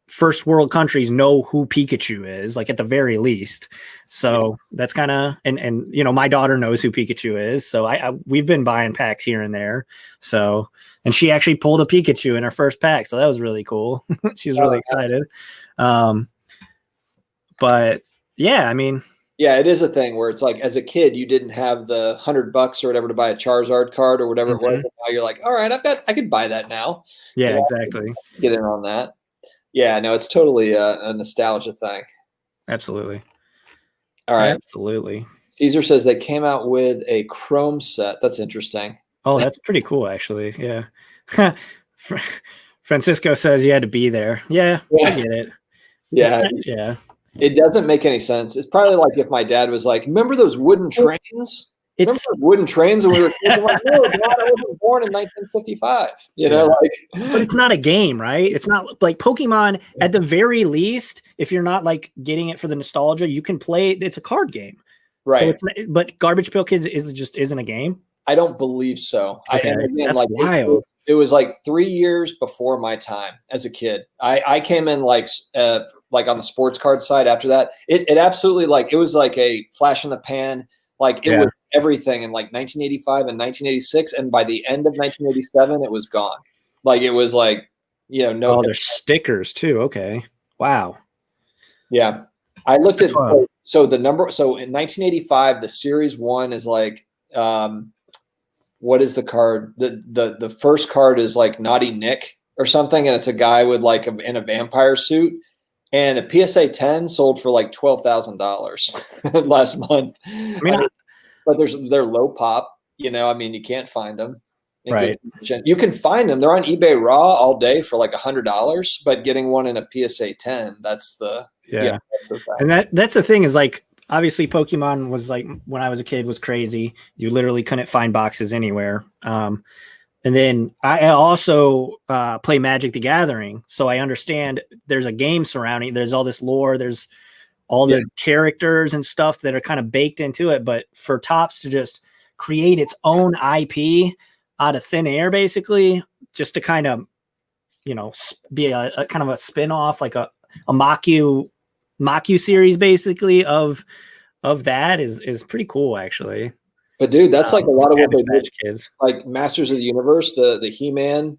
first world countries know who Pikachu is, like at the very least. So that's kind of, and my daughter knows who Pikachu is. So we've been buying packs here and there. So, and she actually pulled a Pikachu in her first pack. So that was really cool. She was really excited. But yeah, I mean, yeah, it is a thing where it's like, as a kid, you didn't have the $100 or whatever to buy a Charizard card or whatever it was. And now you're like, all right, I could buy that now. Yeah, exactly. Get in on that. Yeah, no, it's totally a nostalgia thing. Absolutely. All right. Absolutely. Caesar says they came out with a Chrome set. That's interesting. Oh, that's pretty cool, actually. Yeah. Francisco says you had to be there. Yeah. I get it. Yeah. Yeah. It doesn't make any sense. It's probably like if my dad was like, remember those wooden trains? Remember those wooden trains? And we were thinking like, no, Dad, I wasn't born in 1955. But it's not a game, right? It's not like Pokemon. At the very least, if you're not like getting it for the nostalgia, you can play. It's a card game, right? So but Garbage Pail Kids isn't a game. I don't believe so. Okay. That's wild. It was like 3 years before my time as a kid. I came in like on the sports card side after that. It absolutely it was like a flash in the pan. Like it was everything in like 1985 and 1986. And by the end of 1987, it was gone. Like it was like, no. Oh, there's stickers too. Okay. Wow. Yeah. I looked at, so in 1985, the series 1 is like, what is the card? The first card is like Naughty Nick or something. And it's a guy with in a vampire suit. And a PSA 10 sold for like $12,000 last month. But they're low pop. You can't find them. Right. You can find them. They're on eBay raw all day for like $100. But getting one in a PSA 10, that's the that's the fact. And that's the thing is like obviously Pokemon was like when I was a kid was crazy. You literally couldn't find boxes anywhere. And then I also play Magic the Gathering. So I understand there's a game surrounding, there's all this lore, there's all the characters and stuff that are kind of baked into it. But for Topps to just create its own IP out of thin air, basically, just to kind of, be a kind of a spin-off, like a Maku series, basically, of that is pretty cool, actually. But dude, that's like a lot of what they did. Kids. Like Masters of the Universe, the He-Man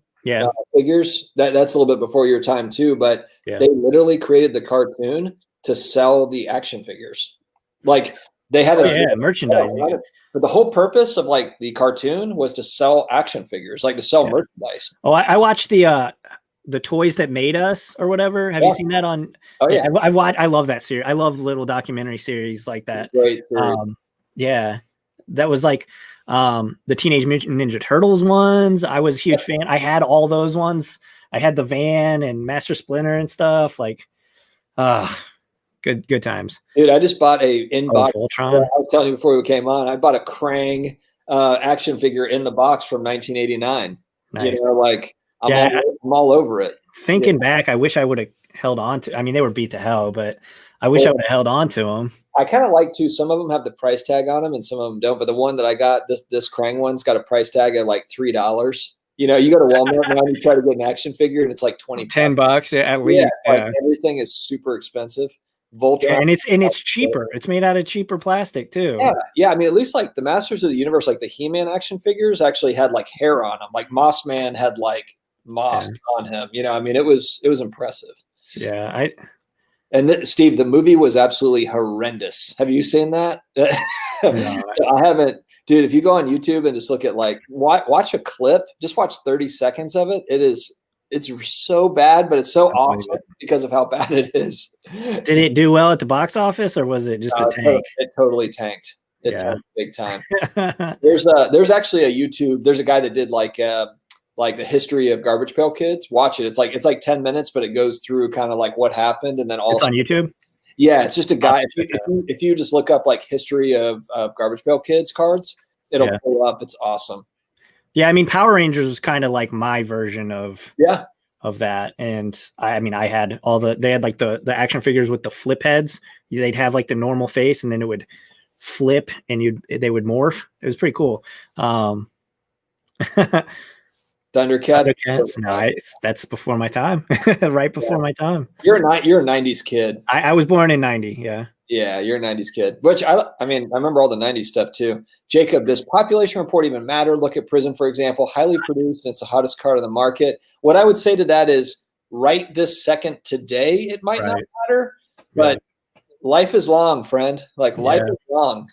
figures. That's a little bit before your time too. But they literally created the cartoon to sell the action figures. Like they had merchandising. But the whole purpose of like the cartoon was to sell action figures, like to sell merchandise. Oh, I watched the Toys That Made Us or whatever. Have you seen that on? Oh yeah, I love that series. I love little documentary series like that. Great. That was like the Teenage Mutant Ninja Turtles ones. I was a huge fan. I had all those ones. I had the Van and Master Splinter and stuff. Like, good times. Dude, I just bought a inbox. Voltron. I was telling you before we came on. I bought a Krang action figure in the box from 1989. Nice. I'm all over it. Thinking back, I wish I would have held on to. I mean, they were beat to hell, but I wish I would have held on to them. I kind of like too. Some of them have the price tag on them, and some of them don't. But the one that I got, this Krang one's got a price tag of like $3. You go to Walmart now and you try to get an action figure, and it's like $10 at least. Like everything is super expensive. Voltron, and it's cheaper. It's made out of cheaper plastic too. Yeah. I mean, at least like the Masters of the Universe, like the He-Man action figures, actually had like hair on them. Like Moss Man had like moss on him. I mean, it was impressive. Yeah, And Steve, the movie was absolutely horrendous. Have you seen that? No. I haven't, dude. If you go on YouTube and just look at like watch a clip, just watch 30 seconds of it. It's so bad, but it's so awesome because of how bad it is. Did it do well at the box office, or was it just a tank? It totally tanked. It tanked big time. There's actually a YouTube. There's a guy that did like the history of Garbage Pail Kids. Watch it. It's like 10 minutes, but it goes through kind of like what happened, and then also it's on YouTube. Yeah, it's just a guy. If you just look up like history of Garbage Pail Kids cards, it'll pull up. It's awesome. Yeah, I mean, Power Rangers was kind of like my version of that, and I had they had like the action figures with the flip heads. They'd have like the normal face, and then it would flip, and they would morph. It was pretty cool. Thundercats. Nice. That's before my time. Right before my time. You're a 90s kid. I was born in 90. Yeah. Yeah, you're a 90s kid. Which I remember all the 90s stuff too. Jacob, does population report even matter? Look at Prism, for example. Highly produced, and it's the hottest card on the market. What I would say to that is right this second today, it might not matter, but life is long, friend. Like life is long.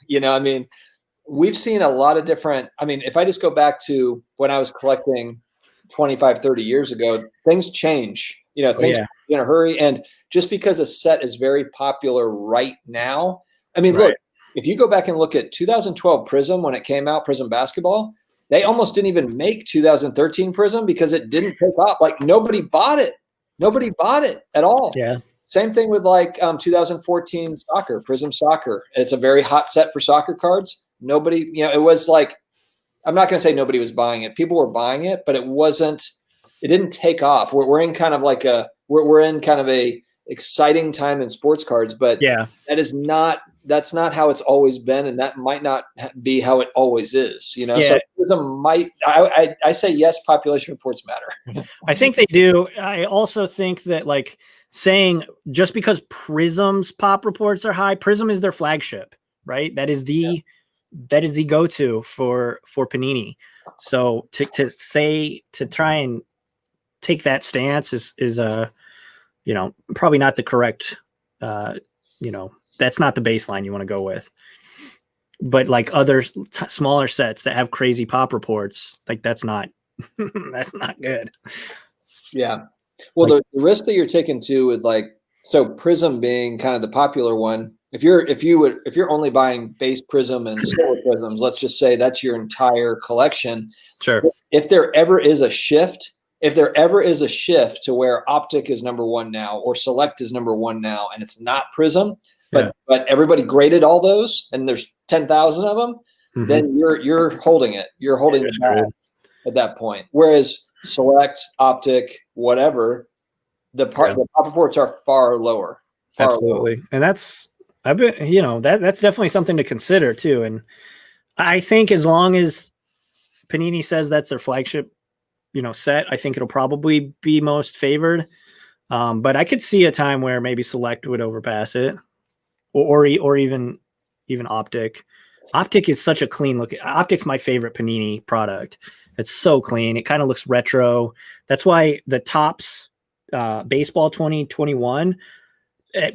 We've seen a lot of different. If I just go back to when I was collecting 25, 30 years ago, things change. Things in a hurry. And just because a set is very popular right now, look, if you go back and look at 2012 Prism, when it came out, Prism Basketball, they almost didn't even make 2013 Prism because it didn't take off. Like nobody bought it. Nobody bought it at all. Yeah. Same thing with like 2014 Soccer, Prism Soccer. It's a very hot set for soccer cards. Nobody, it was like, I'm not going to say nobody was buying it. People were buying it, but it didn't take off. We're in kind of like we're in kind of a exciting time in sports cards, but that's not how it's always been. And that might not be how it always is, So I say, yes, population reports matter. I think they do. I also think that like saying just because Prism's pop reports are high, Prism is their flagship, right? That is the go-to for Panini. So to try and take that stance is probably not the correct, that's not the baseline you want to go with. But like other smaller sets that have crazy pop reports, like that's not good. Yeah. Well, the risk that you're taking too with Prism being kind of the popular one. If you're only buying base Prism and silver Prisms, let's just say that's your entire collection. Sure. If there ever is a shift to where Optic is number one now or Select is number one now, and it's not Prism, but everybody graded all those, and there's 10,000 of them, then you're holding it. You're holding it back at that point. Whereas Select, Optic, whatever, the pop reports are far lower. Absolutely, and that's definitely something to consider too. And I think as long as Panini says that's their flagship, set, I think it'll probably be most favored. But I could see a time where maybe Select would overpass it, or even Optic. Optic is such a clean look. Optic's my favorite Panini product. It's so clean. It kind of looks retro. That's why the Topps Baseball 2021,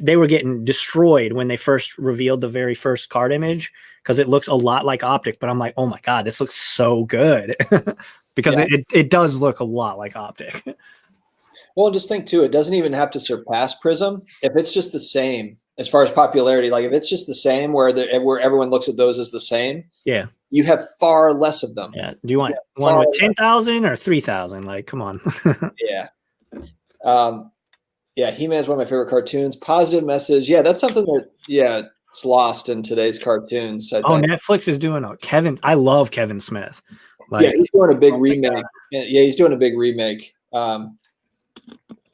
they were getting destroyed when they first revealed the very first card image because it looks a lot like Optic. But I'm like, oh my God, this looks so good because it does look a lot like Optic. Well, just think too, it doesn't even have to surpass Prism. If it's just the same as far as popularity, like if it's just the same where everyone looks at those as the same, you have far less of them. Yeah. Do you want one with 10,000 or 3,000? Like, come on. He-Man is one of my favorite cartoons. Positive message. Yeah, that's something that, it's lost in today's cartoons. I think. Netflix is doing I love Kevin Smith. He's doing a big remake. Yeah, he's doing a big remake.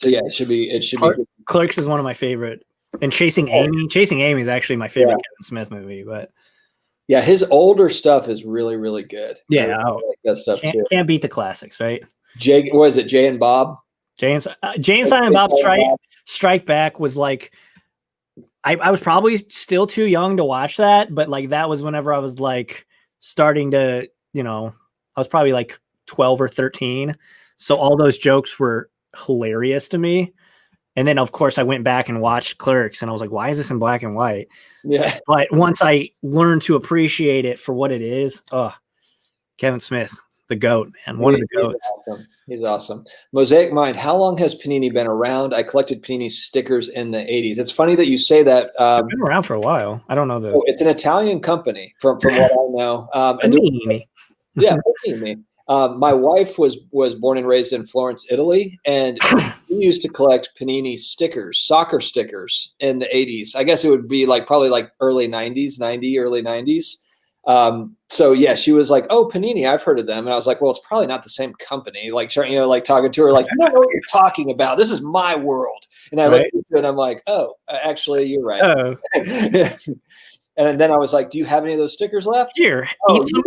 It should be. Clerks is one of my favorite. And Chasing Amy. Chasing Amy is actually my favorite Kevin Smith movie. But his older stuff is really, really good. Yeah, I like that stuff too. Can't beat the classics, right? Jay and Bob? Jay and Silent Bob Strike Back was like, I was probably still too young to watch that, but like that was whenever I was like starting to, I was probably like 12 or 13. So all those jokes were hilarious to me. And then, of course, I went back and watched Clerks, and I was like, why is this in black and white? Yeah. But once I learned to appreciate it for what it is, Kevin Smith, the GOAT, man. One of the GOATs. Awesome. He's awesome. Mosaic Mind, how long has Panini been around? I collected Panini stickers in the 80s. It's funny that you say that. They've been around for a while. I don't know. It's an Italian company from what I know. Panini. Yeah, Panini. My wife was born and raised in Florence, Italy, and we used to collect Panini stickers, soccer stickers in the 80s. I guess it would be probably early 90s, early 90s. So yeah, she was like, "Oh, Panini, I've heard of them." And I was like, "Well, it's probably not the same company." Talking to her, I don't know what you're talking about. This is my world. And I looked at it and I'm like, "Oh, actually, you're right." Oh. And then I was like, "Do you have any of those stickers left?" Here,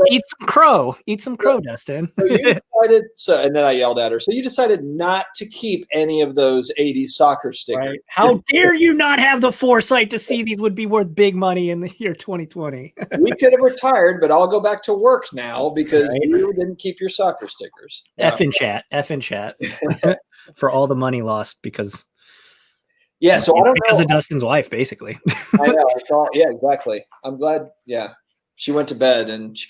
eat some crow. Eat some crow, Dustin. So you decided, and then I yelled at her. So you decided not to keep any of those 80s soccer stickers. Right. How dare you not have the foresight to see these would be worth big money in the year 2020? We could have retired, but I'll go back to work now because you didn't keep your soccer stickers. F in chat. For all the money lost because... Yeah, so I don't know. Because of Dustin's wife, basically. I know. Yeah, exactly. I'm glad. Yeah, she went to bed and she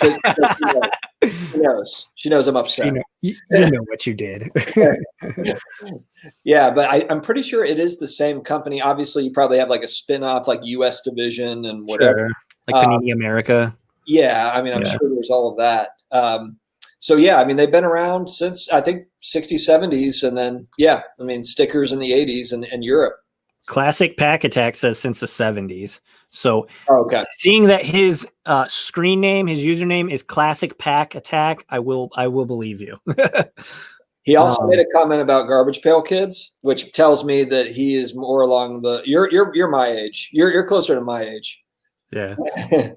knows. She knows I'm upset. You know what you did. Yeah, but I'm pretty sure it is the same company. Obviously, you probably have a spin-off, U.S. division and whatever. Sure. Like Panini America. Yeah, I mean, I'm sure there's all of that. So yeah, I mean, they've been around since I think 60s, 70s, and then stickers in the 80s in Europe. Classic Pack Attack says since the 70s. So seeing that his screen name, his username is Classic Pack Attack, I will believe you. He also made a comment about Garbage Pail Kids, which tells me that he is more along the you're my age. You're closer to my age. Yeah.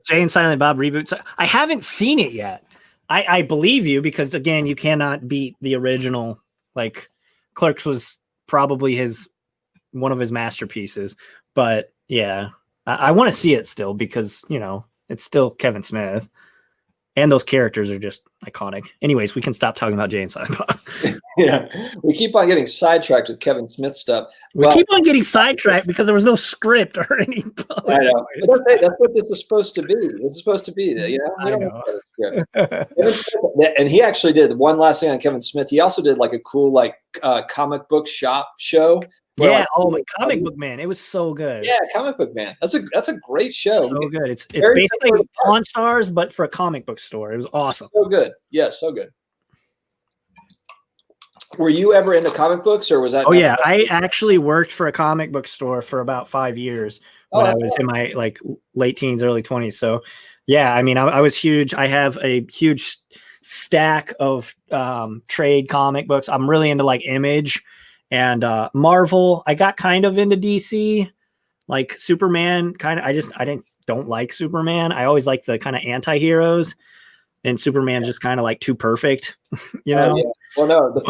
Jay and Silent Bob reboots. I haven't seen it yet. I believe you because again, you cannot beat the original. Clerks was probably one of his masterpieces, but yeah, I want to see it still because it's still Kevin Smith, and those characters are just iconic. Anyways, we can stop talking about Jay and Silent Bob. Yeah, we keep on getting sidetracked with Kevin Smith stuff. We keep on getting sidetracked because there was no script or any. I know. That's what this is supposed to be. This is supposed to be. I know. And he actually did one last thing on Kevin Smith. He also did a cool comic book shop show. Yeah. My Comic Book Man. It was so good. Yeah, Comic Book Man. That's a great show. So good. It's basically Pawn Stars, but for a comic book store. It was awesome. So good. Yeah, so good. Were you ever into comic books, or was that? Oh yeah, I actually worked for a comic book store for about 5 years when I was in my late teens, early 20s. So yeah, I mean, I was huge. I have a huge stack of trade comic books. I'm really into Image. And Marvel, I got kind of into DC, Superman. I don't like Superman. I always like the kind of anti-heroes, and Superman's just kind of too perfect, Yeah. Well, no,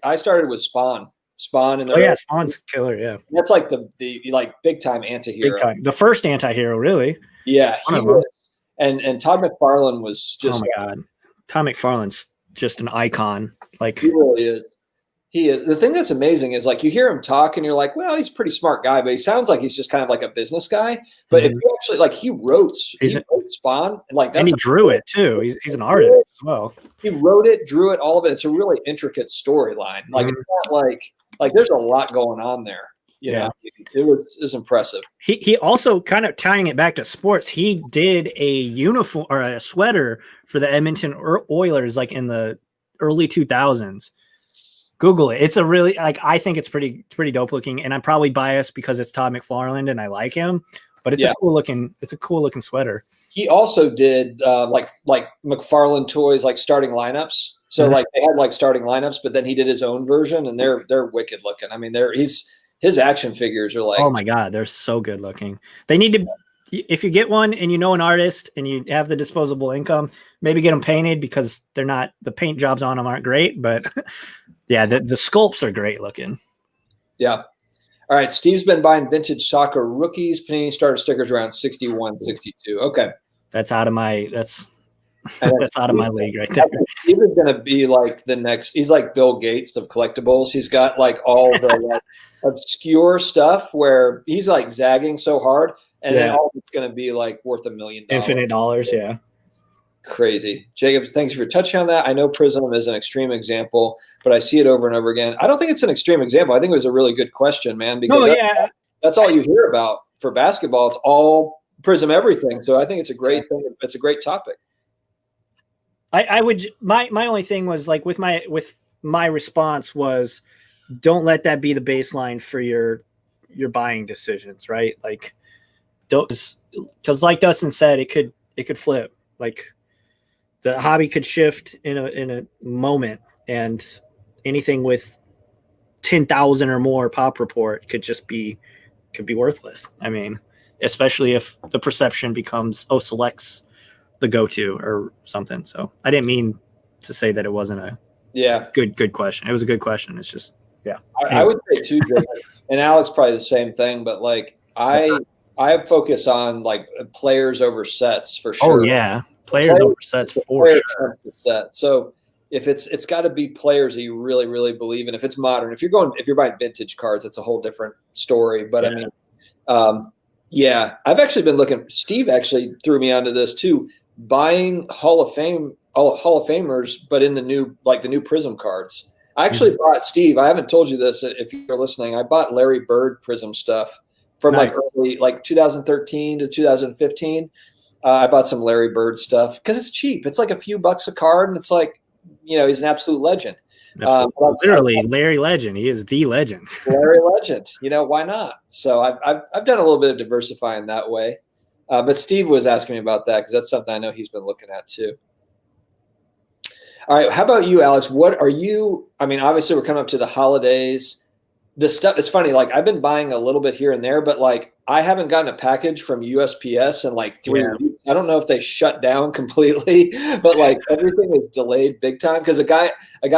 I started with Spawn, and Spawn's killer. Yeah, that's the big time anti-hero. Big time. The first anti-hero, really. Yeah, he was. And Todd McFarlane was just. Oh my God, Todd McFarlane's just an icon. He really is. He is. The thing that's amazing is you hear him talk and you're like, well, he's a pretty smart guy, but he sounds like he's just kind of a business guy. But if you actually he wrote Spawn and he drew it too. He's an artist as well. He wrote it, drew it, all of it. It's a really intricate storyline. It's not there's a lot going on there. You know, it was impressive. He also kind of tying it back to sports. He did a uniform or a sweater for the Edmonton Oilers in the early 2000s. Google it. It's a really I think it's pretty dope looking, and I'm probably biased because it's Todd McFarlane and I like him, but it's a cool looking sweater. He also did McFarlane toys starting lineups. So they had starting lineups, but then he did his own version, and they're wicked looking. I mean, his action figures are oh my God, they're so good looking. They need to. If you get one and you know an artist and you have the disposable income, maybe get them painted because they're not the paint jobs on them aren't great, but yeah, the sculpts are great looking. Yeah. All right. Steve's been buying vintage soccer rookies, Panini starter stickers around 61, 62. Okay. That's out of my, that's That's out of my league right there. He was going to be like the next. He's like Bill Gates of collectibles. He's got like all the like, obscure stuff where he's like zagging so hard, and then all it's going to be like worth $1 million. Infinite dollars, yeah. Crazy. Jacob, thanks for touching on that. I know Prism is an extreme example, but I see it over and over again. I don't think it's an extreme example. I think it was a really good question, man, because that's all you hear about for basketball. It's all Prism everything. So I think it's a great thing. It's a great topic. I would my only thing was like with my response was don't let that be the baseline for your buying decisions, right? Like don't, because like Dustin said, it could flip. Like the hobby could shift in a moment, and anything with 10,000 or more pop report could be worthless. I mean, especially if the perception becomes selects the go-to or something. So I didn't mean to say that it wasn't a good question. It was a good question. It's just I would say too, Jake, and Alex probably the same thing, but like I focus on like players over sets for sure. Oh yeah, players over sets for sure. Set. So if it's got to be players that you really, really believe in. If it's modern, if you're buying vintage cards, it's a whole different story. But I mean, I've actually been looking. Steve actually threw me onto this too, buying Hall of Famers, but in the new Prism cards. I actually bought, Steve, I haven't told you this if you're listening, I bought Larry Bird Prism stuff from like early, like 2013 to 2015. I bought some Larry Bird stuff because it's cheap. It's like a few bucks a card, and it's like, he's an absolute legend. Literally, Larry Legend. He is the legend. Larry Legend. Why not? So I've done a little bit of diversifying that way. But Steve was asking me about that because that's something I know he's been looking at too. All right. How about you, Alex? What are you? I mean, obviously we're coming up to the holidays. This stuff is funny. Like I've been buying a little bit here and there, but like I haven't gotten a package from USPS in like 3 weeks. I don't know if they shut down completely, but like everything is delayed big time. Because a guy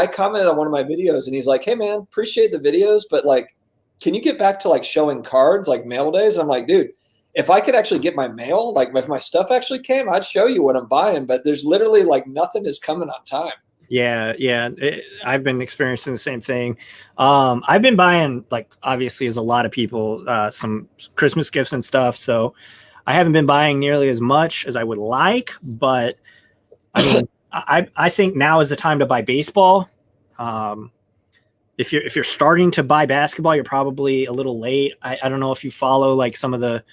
commented on one of my videos and he's like, "Hey man, appreciate the videos, but like, can you get back to like showing cards like mail days?" And I'm like, dude, if I could actually get my mail, like if my stuff actually came, I'd show you what I'm buying, but there's literally like nothing is coming on time. Yeah. I've been experiencing the same thing. I've been buying, like, obviously, as a lot of people, some Christmas gifts and stuff. So I haven't been buying nearly as much as I would like, but I mean, I think now is the time to buy baseball. If you're starting to buy basketball, you're probably a little late. I don't know if you follow like some of the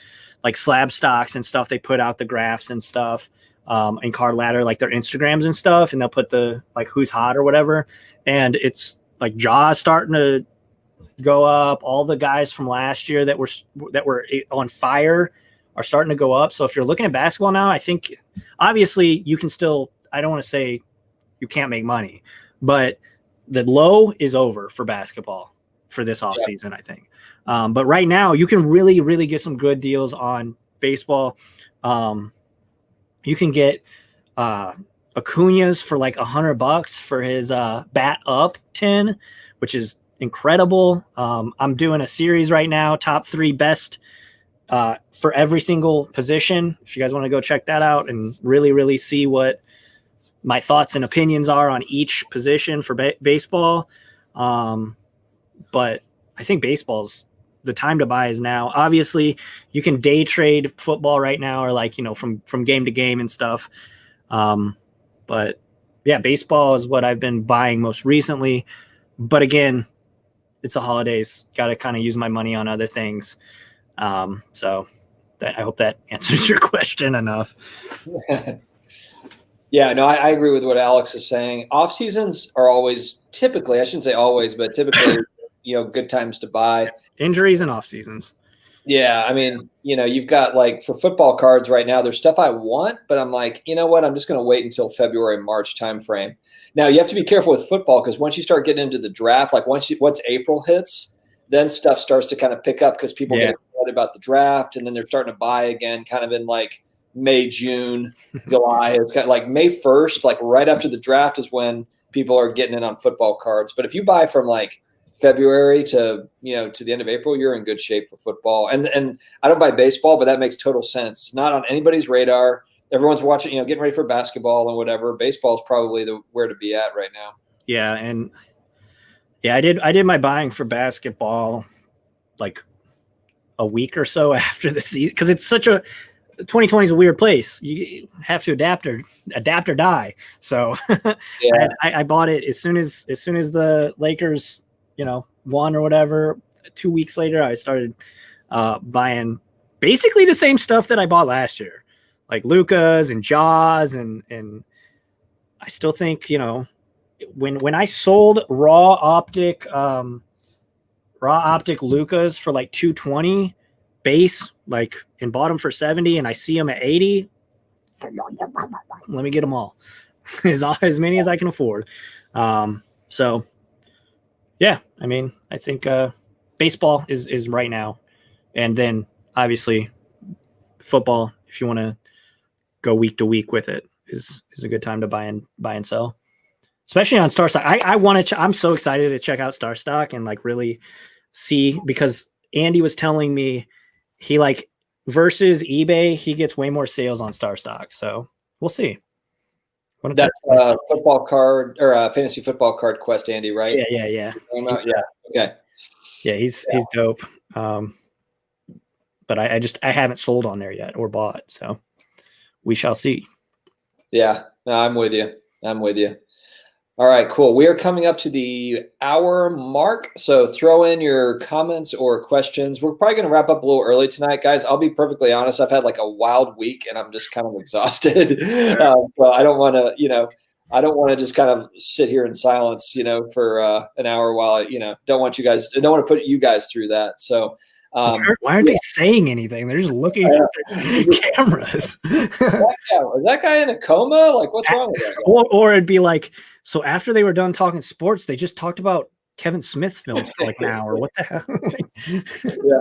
like slab stocks and stuff. They put out the graphs and stuff, and Card Ladder, like their Instagrams and stuff, and they'll put the like who's hot or whatever. And it's like Jaws starting to go up. All the guys from last year that were on fire are starting to go up. So if you're looking at basketball now, I think obviously you can still, I don't want to say you can't make money, but the low is over for basketball for this offseason, I think. But right now you can really, really get some good deals on baseball. You can get Acuna's for like $100 for his bat up 10, which is incredible. I'm doing a series right now, top 3 best for every single position. If you guys want to go check that out and really, really see what my thoughts and opinions are on each position for baseball. But I think baseball's the time to buy is now. Obviously you can day trade football right now, or like, from game to game and stuff. But yeah, baseball is what I've been buying most recently. But again, it's the holidays. Got to kind of use my money on other things. So I hope that answers your question enough. Yeah, no, I agree with what Alex is saying. Off seasons are always typically, I shouldn't say always, but typically, good times to buy. Injuries and off seasons. Yeah, I mean, you've got like for football cards right now, there's stuff I want, but I'm like, you know what? I'm just going to wait until February, March timeframe. Now you have to be careful with football because once you start getting into the draft, like once April hits, then stuff starts to kind of pick up because people get excited about the draft, and then they're starting to buy again, kind of in like May, June, July. It's kind of like May 1st, like right after the draft is when people are getting in on football cards. But if you buy from like February to the end of April, you're in good shape for football. And I don't buy baseball, but that makes total sense. It's not on anybody's radar. everyone's watching, getting ready for basketball and whatever. Baseball is probably where to be at right now. Yeah, and I did my buying for basketball like a week or so after the season, because it's such a 2020 is a weird place. You have to adapt or die. So Yeah. I bought it as soon as the Lakers, won or whatever. 2 weeks later, I started buying basically the same stuff that I bought last year, like Lukas and Jaws, and I still think, when I sold raw optic Lukas for like 220 base, like, and bought them for 70, and I see them at 80. Let me get them all, as many as I can afford. So yeah, I mean, I think baseball is right now, and then obviously football, if you want to go week to week with it, is a good time to buy and sell, especially on Star Stock. I want to. I'm so excited to check out Star Stock and like really see, because Andy was telling me he like versus eBay, he gets way more sales on Star Stock. So we'll see. That's football card or fantasy football card quest, Andy, right? Yeah. Yeah. Okay. Yeah, he's dope. But I haven't sold on there yet or bought, so we shall see. Yeah, no, I'm with you. All right, cool. We are coming up to the hour mark, so throw in your comments or questions. We're probably going to wrap up a little early tonight, guys. I'll be perfectly honest. I've had like a wild week, and I'm just kind of exhausted. So I don't want to, just kind of sit here in silence, for an hour while I, don't want to put you guys through that. So. Why aren't they saying anything? They're just looking at their cameras. Is that guy in a coma? Like, what's wrong with that guy? Or it'd be like, so after they were done talking sports, they just talked about Kevin Smith's films for like an hour. What the hell? Yeah,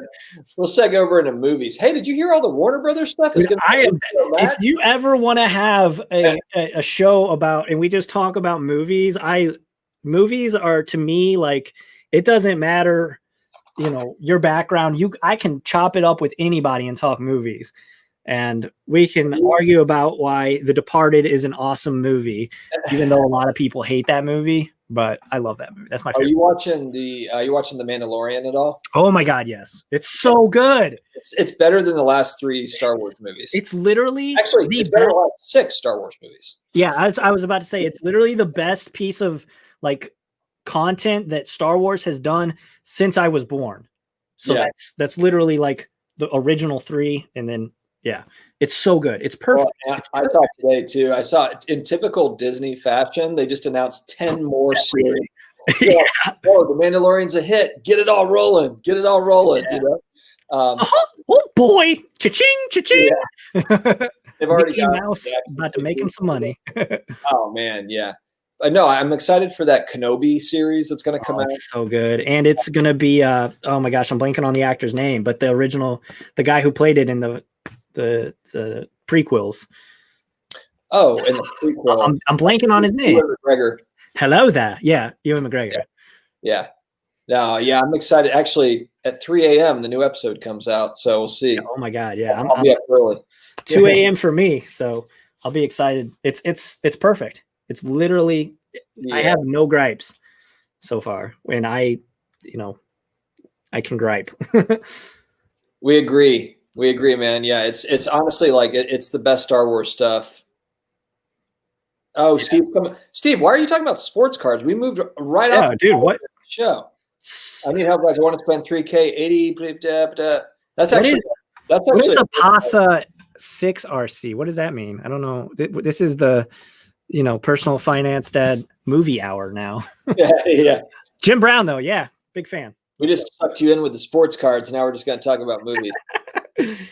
we'll seg over into movies. Hey, did you hear all the Warner Brothers stuff? If you ever want to have a show about, and we just talk about movies, movies are, to me, like, it doesn't matter, your background. I can chop it up with anybody and talk movies, and we can argue about why The Departed is an awesome movie, even though a lot of people hate that movie. But I love that movie. That's my favorite. Are you watching The Mandalorian at all? Oh my God, yes! It's so good. It's better than the last 3 Star Wars movies. It's literally it's better than the last 6 Star Wars movies. Yeah, I was about to say it's literally the best piece of like content that Star Wars has done since I was born. So that's literally like the original 3, and then it's so good. It's perfect. Well, I saw it today too. I saw it in typical Disney fashion. They just announced 10 more series. The Mandalorian's a hit. Get it all rolling. Yeah. Oh boy, cha-ching, cha-ching. Yeah. They've already got Mouse about to make him some money. Oh man, yeah. No, I'm excited for that Kenobi series that's going to come out. It's so good. And it's going to be, oh my gosh, I'm blanking on the actor's name, but the guy who played it in the prequels. Oh, in the prequel. I'm blanking on his name. Ewan McGregor. Hello there. Yeah, Ewan McGregor. Yeah. No, yeah, I'm excited. Actually, at 3 a.m., the new episode comes out, so we'll see. Oh my God, yeah. I'll be up early. 2 a.m. for me, so I'll be excited. It's perfect. It's literally, I have no gripes so far. And I can gripe. We agree, man. Yeah, it's honestly like it's the best Star Wars stuff. Oh, Steve, why are you talking about sports cards? We moved right off. Dude, what show? I need help, guys. I want to spend $3K, 80. That's actually what is a PASA 6 RC? What does that mean? I don't know. This is the personal finance dad movie hour now. Yeah. Jim Brown, though. Yeah. Big fan. We just sucked you in with the sports cards. Now we're just going to talk about movies.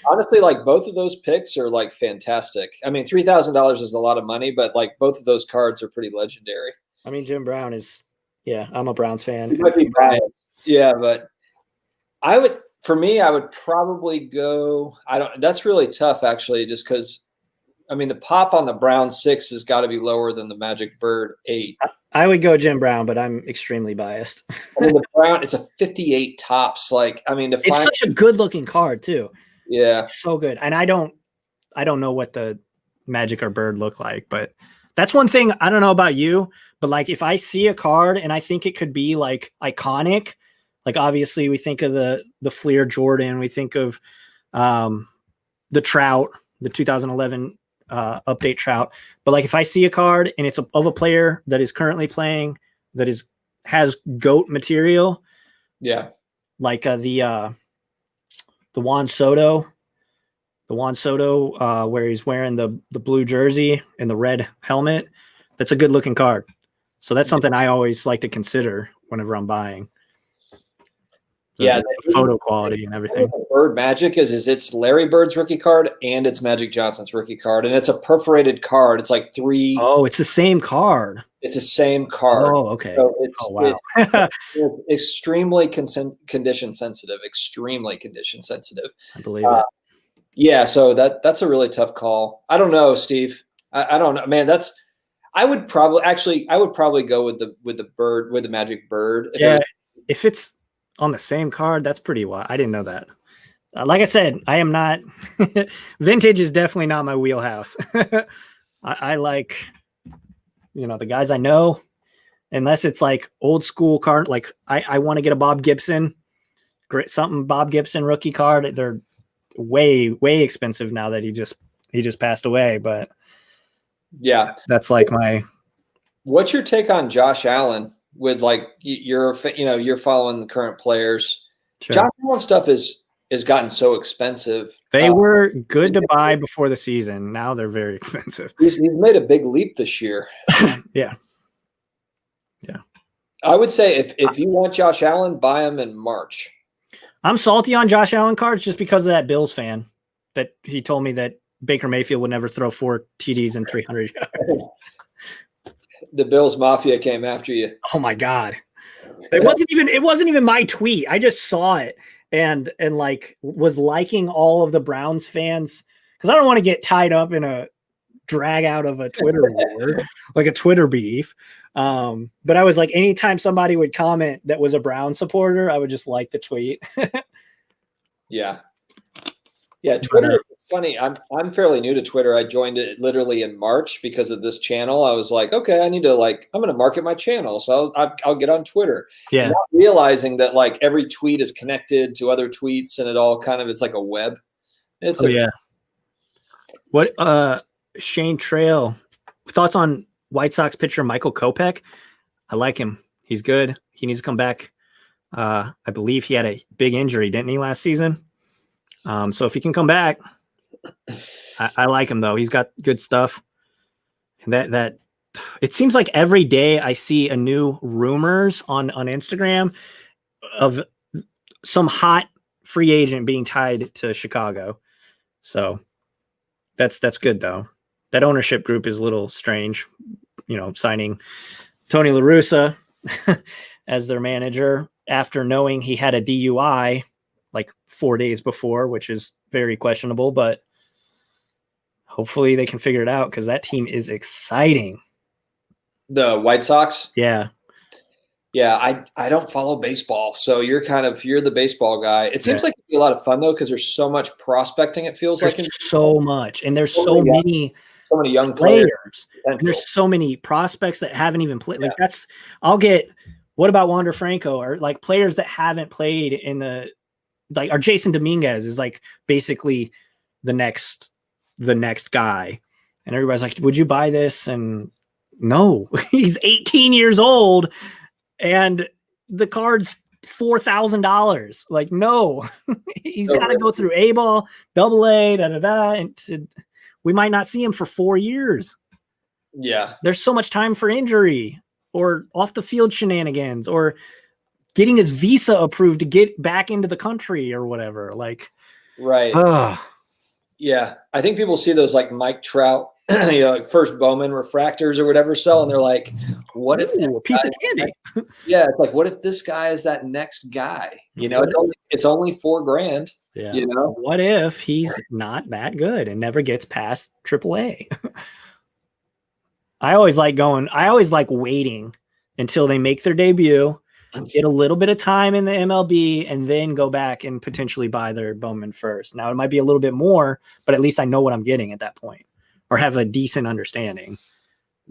Honestly, like both of those picks are like fantastic. I mean, $3,000 is a lot of money, but like both of those cards are pretty legendary. I mean, Jim Brown is, I'm a Browns fan. You might be biased. Yeah, but I would probably go, that's really tough actually, just because I mean, the pop on the Brown 6 has got to be lower than the Magic Bird 8. I would go Jim Brown, but I'm extremely biased. I mean, the Brown, it's a 58 tops. Like, I mean, it's such a good looking card too. Yeah, it's so good. And I don't know what the Magic or Bird look like. But that's one thing. I don't know about you, but like if I see a card and I think it could be like iconic, like obviously we think of the Fleer Jordan, we think of the Trout, the 2011 update Trout. But like if I see a card and it's of a player that is currently playing that has GOAT material, yeah, like the Juan Soto, where he's wearing the blue jersey and the red helmet, that's a good looking card. So that's something I always like to consider whenever I'm buying. Yeah, the photo quality and everything. Bird Magic is it's Larry Bird's rookie card and it's Magic Johnson's rookie card, and it's a perforated card. It's like 3. Oh, it's the same card. It's the same card. Oh, okay. So it's, wow. it's extremely condition sensitive. Extremely condition sensitive. I believe it. Yeah, so that's a really tough call. I don't know, Steve. I don't know, man. I would probably go with the Magic Bird. If it's on the same card, that's pretty wild. I didn't know that. Like I said, I am not vintage is definitely not my wheelhouse. I like, the guys I know, unless it's like old school card. Like I want to get a Bob Gibson rookie card. They're way, way expensive now that he just passed away. But yeah, that's like what's your take on Josh Allen? With like you're following the current players. Sure. Josh Allen stuff has gotten so expensive. They were good to buy before the season. Now they're very expensive. He's made a big leap this year. Yeah. I would say if you want Josh Allen, buy him in March. I'm salty on Josh Allen cards just because of that Bills fan that he told me that Baker Mayfield would never throw 4 TDs and 300 yards. The Bills Mafia came after you. Oh my God. It wasn't even my tweet. I just saw it and like was liking all of the Browns fans because I don't want to get tied up in a drag out of a Twitter war, like a Twitter beef. But I was like, anytime somebody would comment that was a Brown supporter, I would just like the tweet. Yeah. Twitter is funny. I'm fairly new to Twitter. I joined it literally in March because of this channel. I was like, okay, I'm going to market my channel, so I'll get on Twitter. Yeah. Not realizing that like every tweet is connected to other tweets, and it all it's like a web. Yeah. What Shane Trail thoughts on White Sox pitcher Michael Kopech? I like him. He's good. He needs to come back. I believe he had a big injury, didn't he, last season? So if he can come back, I like him though. He's got good stuff. And that it seems like every day I see a new rumors on Instagram of some hot free agent being tied to Chicago. So that's good though. That ownership group is a little strange, signing Tony La Russa as their manager after knowing he had a DUI like 4 days before, which is very questionable, but hopefully they can figure it out because that team is exciting. The White Sox? Yeah. Yeah, I don't follow baseball, so you're the baseball guy. It seems like it'd be a lot of fun though because there's so much prospecting. It feels there's like so much, and there's so many young players. And there's so many prospects that haven't even played. Yeah. Like what about Wander Franco or like players that haven't played in the or Jason Dominguez is like basically the next guy, and everybody's like, "Would you buy this?" And no, he's 18 years old, and the card's $4,000. Like, no, he's got to go through A ball, AA, and we might not see him for 4 years. Yeah, there's so much time for injury or off the field shenanigans or getting his visa approved to get back into the country or whatever. Like, right. Yeah. I think people see those like Mike Trout, like first Bowman refractors or whatever sell, and they're like, what if a piece of candy? Yeah. It's like, what if this guy is that next guy? It's only $4,000. Yeah. What if he's not that good and never gets past AAA? I always like waiting until they make their debut, get a little bit of time in the MLB, and then go back and potentially buy their Bowman first. Now it might be a little bit more, but at least I know what I'm getting at that point. or have a decent understanding.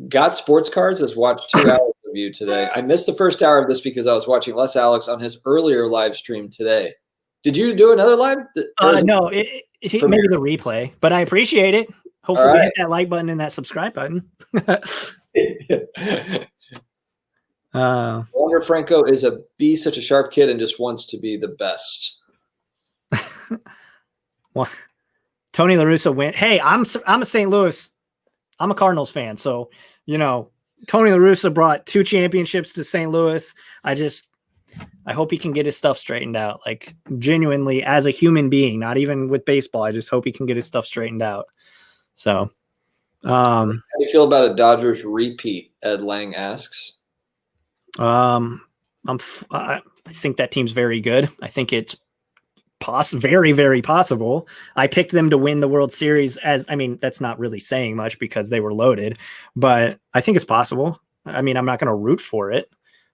Got Sportscards has watched 2 hours of you today. I missed the first hour of this because I was watching LessAlex on his earlier live stream today. Did you do another live? No, maybe the replay, but I appreciate it. Hopefully we hit that like button and that subscribe button. Wonder Franco is such a sharp kid and just wants to be the best. Well, Tony La Russa went. Hey, I'm a St. Louis. I'm a Cardinals fan, so Tony La Russa brought 2 championships to St. Louis. I hope he can get his stuff straightened out. Like, genuinely, as a human being, not even with baseball. I just hope he can get his stuff straightened out. So, how do you feel about a Dodgers repeat? Ed Lang asks. I think that team's very good. I think it's very, very possible. I picked them to win the World Series that's not really saying much because they were loaded, but I think it's possible. I mean, I'm not going to root for it,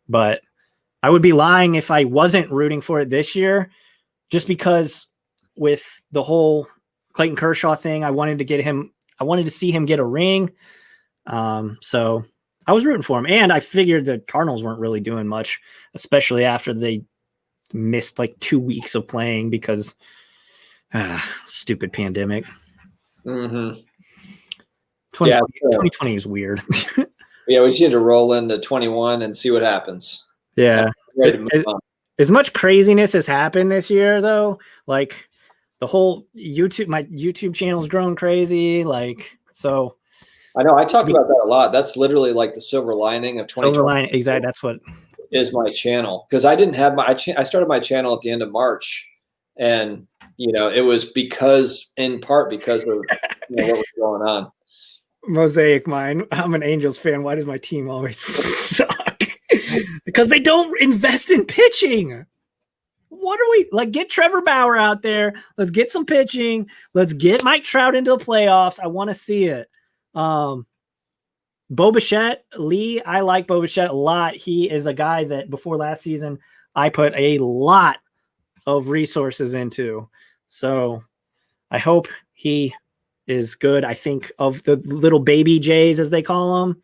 but I would be lying if I wasn't rooting for it this year, just because with the whole Clayton Kershaw thing, I wanted to see him get a ring. So I was rooting for him, and I figured the Cardinals weren't really doing much, especially after they missed like 2 weeks of playing because stupid pandemic. 2020 is weird. Yeah, we just need to roll into 21 and see what happens. Yeah. As much craziness has happened this year, though, like the whole my YouTube channel's grown crazy. Like, so I know I talk about that a lot. That's literally like the silver lining of 2020. Silver lining, exactly. That's what is my channel, because I didn't have I started my channel at the end of March, and it was in part because of what was going on. Mosaic mine. I'm an Angels fan. Why does my team always suck? Because they don't invest in pitching. What are we like? Get Trevor Bauer out there. Let's get some pitching. Let's get Mike Trout into the playoffs. I want to see it. Bo Bichette, Lee, I like Bo Bichette a lot. He is a guy that before last season I put a lot of resources into. So I hope he is good. I think of the little baby Jays, as they call them,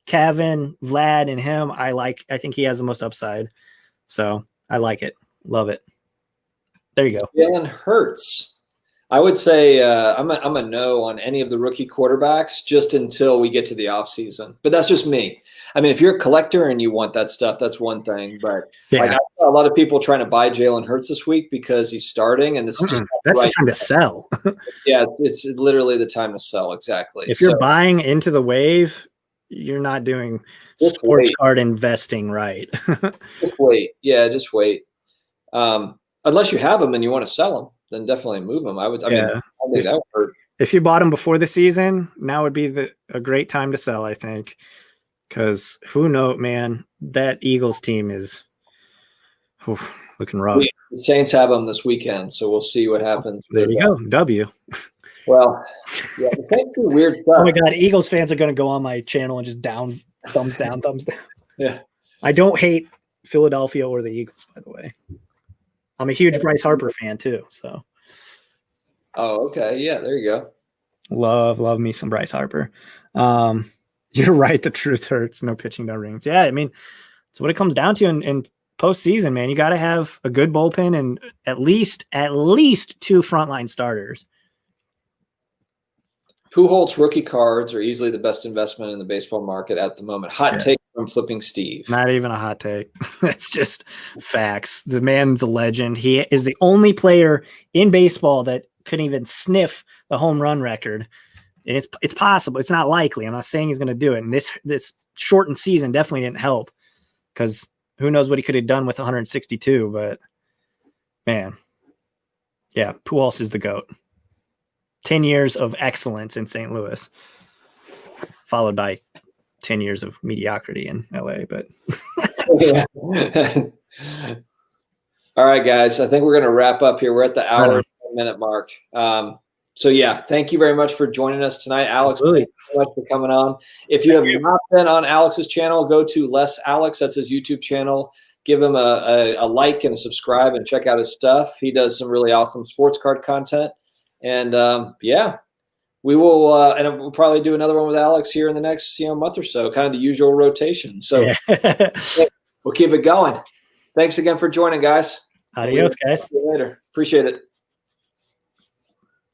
Kevin, Vlad, and him, I think he has the most upside. So I like it. Love it. There you go. Jalen Hurts. I would say I'm a no on any of the rookie quarterbacks just until we get to the offseason. But that's just me. I mean, if you're a collector and you want that stuff, that's one thing. But I saw a lot of people trying to buy Jalen Hurts this week because he's starting, and this is just that's the time to sell. Yeah, it's literally the time to sell. Exactly. If you're buying into the wave, you're not doing sports card investing right. Just wait. Yeah, just wait. Unless you have them and you want to sell them, then definitely move them. I think that would hurt. If you bought them before the season, now would be a great time to sell, I think. Because who knows, man, that Eagles team is looking rough. The Saints have them this weekend, so we'll see what happens. There you go. W. Well, yeah, the Saints do weird stuff. Oh my God, Eagles fans are going to go on my channel and just thumbs down. Yeah. I don't hate Philadelphia or the Eagles, by the way. I'm a huge Bryce Harper fan too. So. Oh, okay. Yeah, there you go. Love me some Bryce Harper. You're right. The truth hurts. No pitching, no rings. Yeah, I mean, it's what it comes down to in postseason, man. You got to have a good bullpen and at least 2 frontline starters. Pujols rookie cards are easily the best investment in the baseball market at the moment. Hot take from Flipping Steve. Not even a hot take. That's just facts. The man's a legend. He is the only player in baseball that couldn't even sniff the home run record. And it's possible. It's not likely. I'm not saying he's going to do it. And this shortened season definitely didn't help, because who knows what he could have done with 162. But, man, yeah, Pujols is the GOAT. 10 years of excellence in St. Louis, followed by 10 years of mediocrity in LA. But all right, guys, I think we're going to wrap up here. We're at the hour and minute mark. So yeah, thank you very much for joining us tonight, Alex. Absolutely. Thank you so much for coming on. If you have not been on Alex's channel, go to LessAlex. That's his YouTube channel. Give him a like and a subscribe and check out his stuff. He does some really awesome sports card content. And yeah, we will, and we'll probably do another one with Alex here in the next month or so, kind of the usual rotation. So we'll keep it going. Thanks again for joining, guys. Adios, guys. See you later. Appreciate it.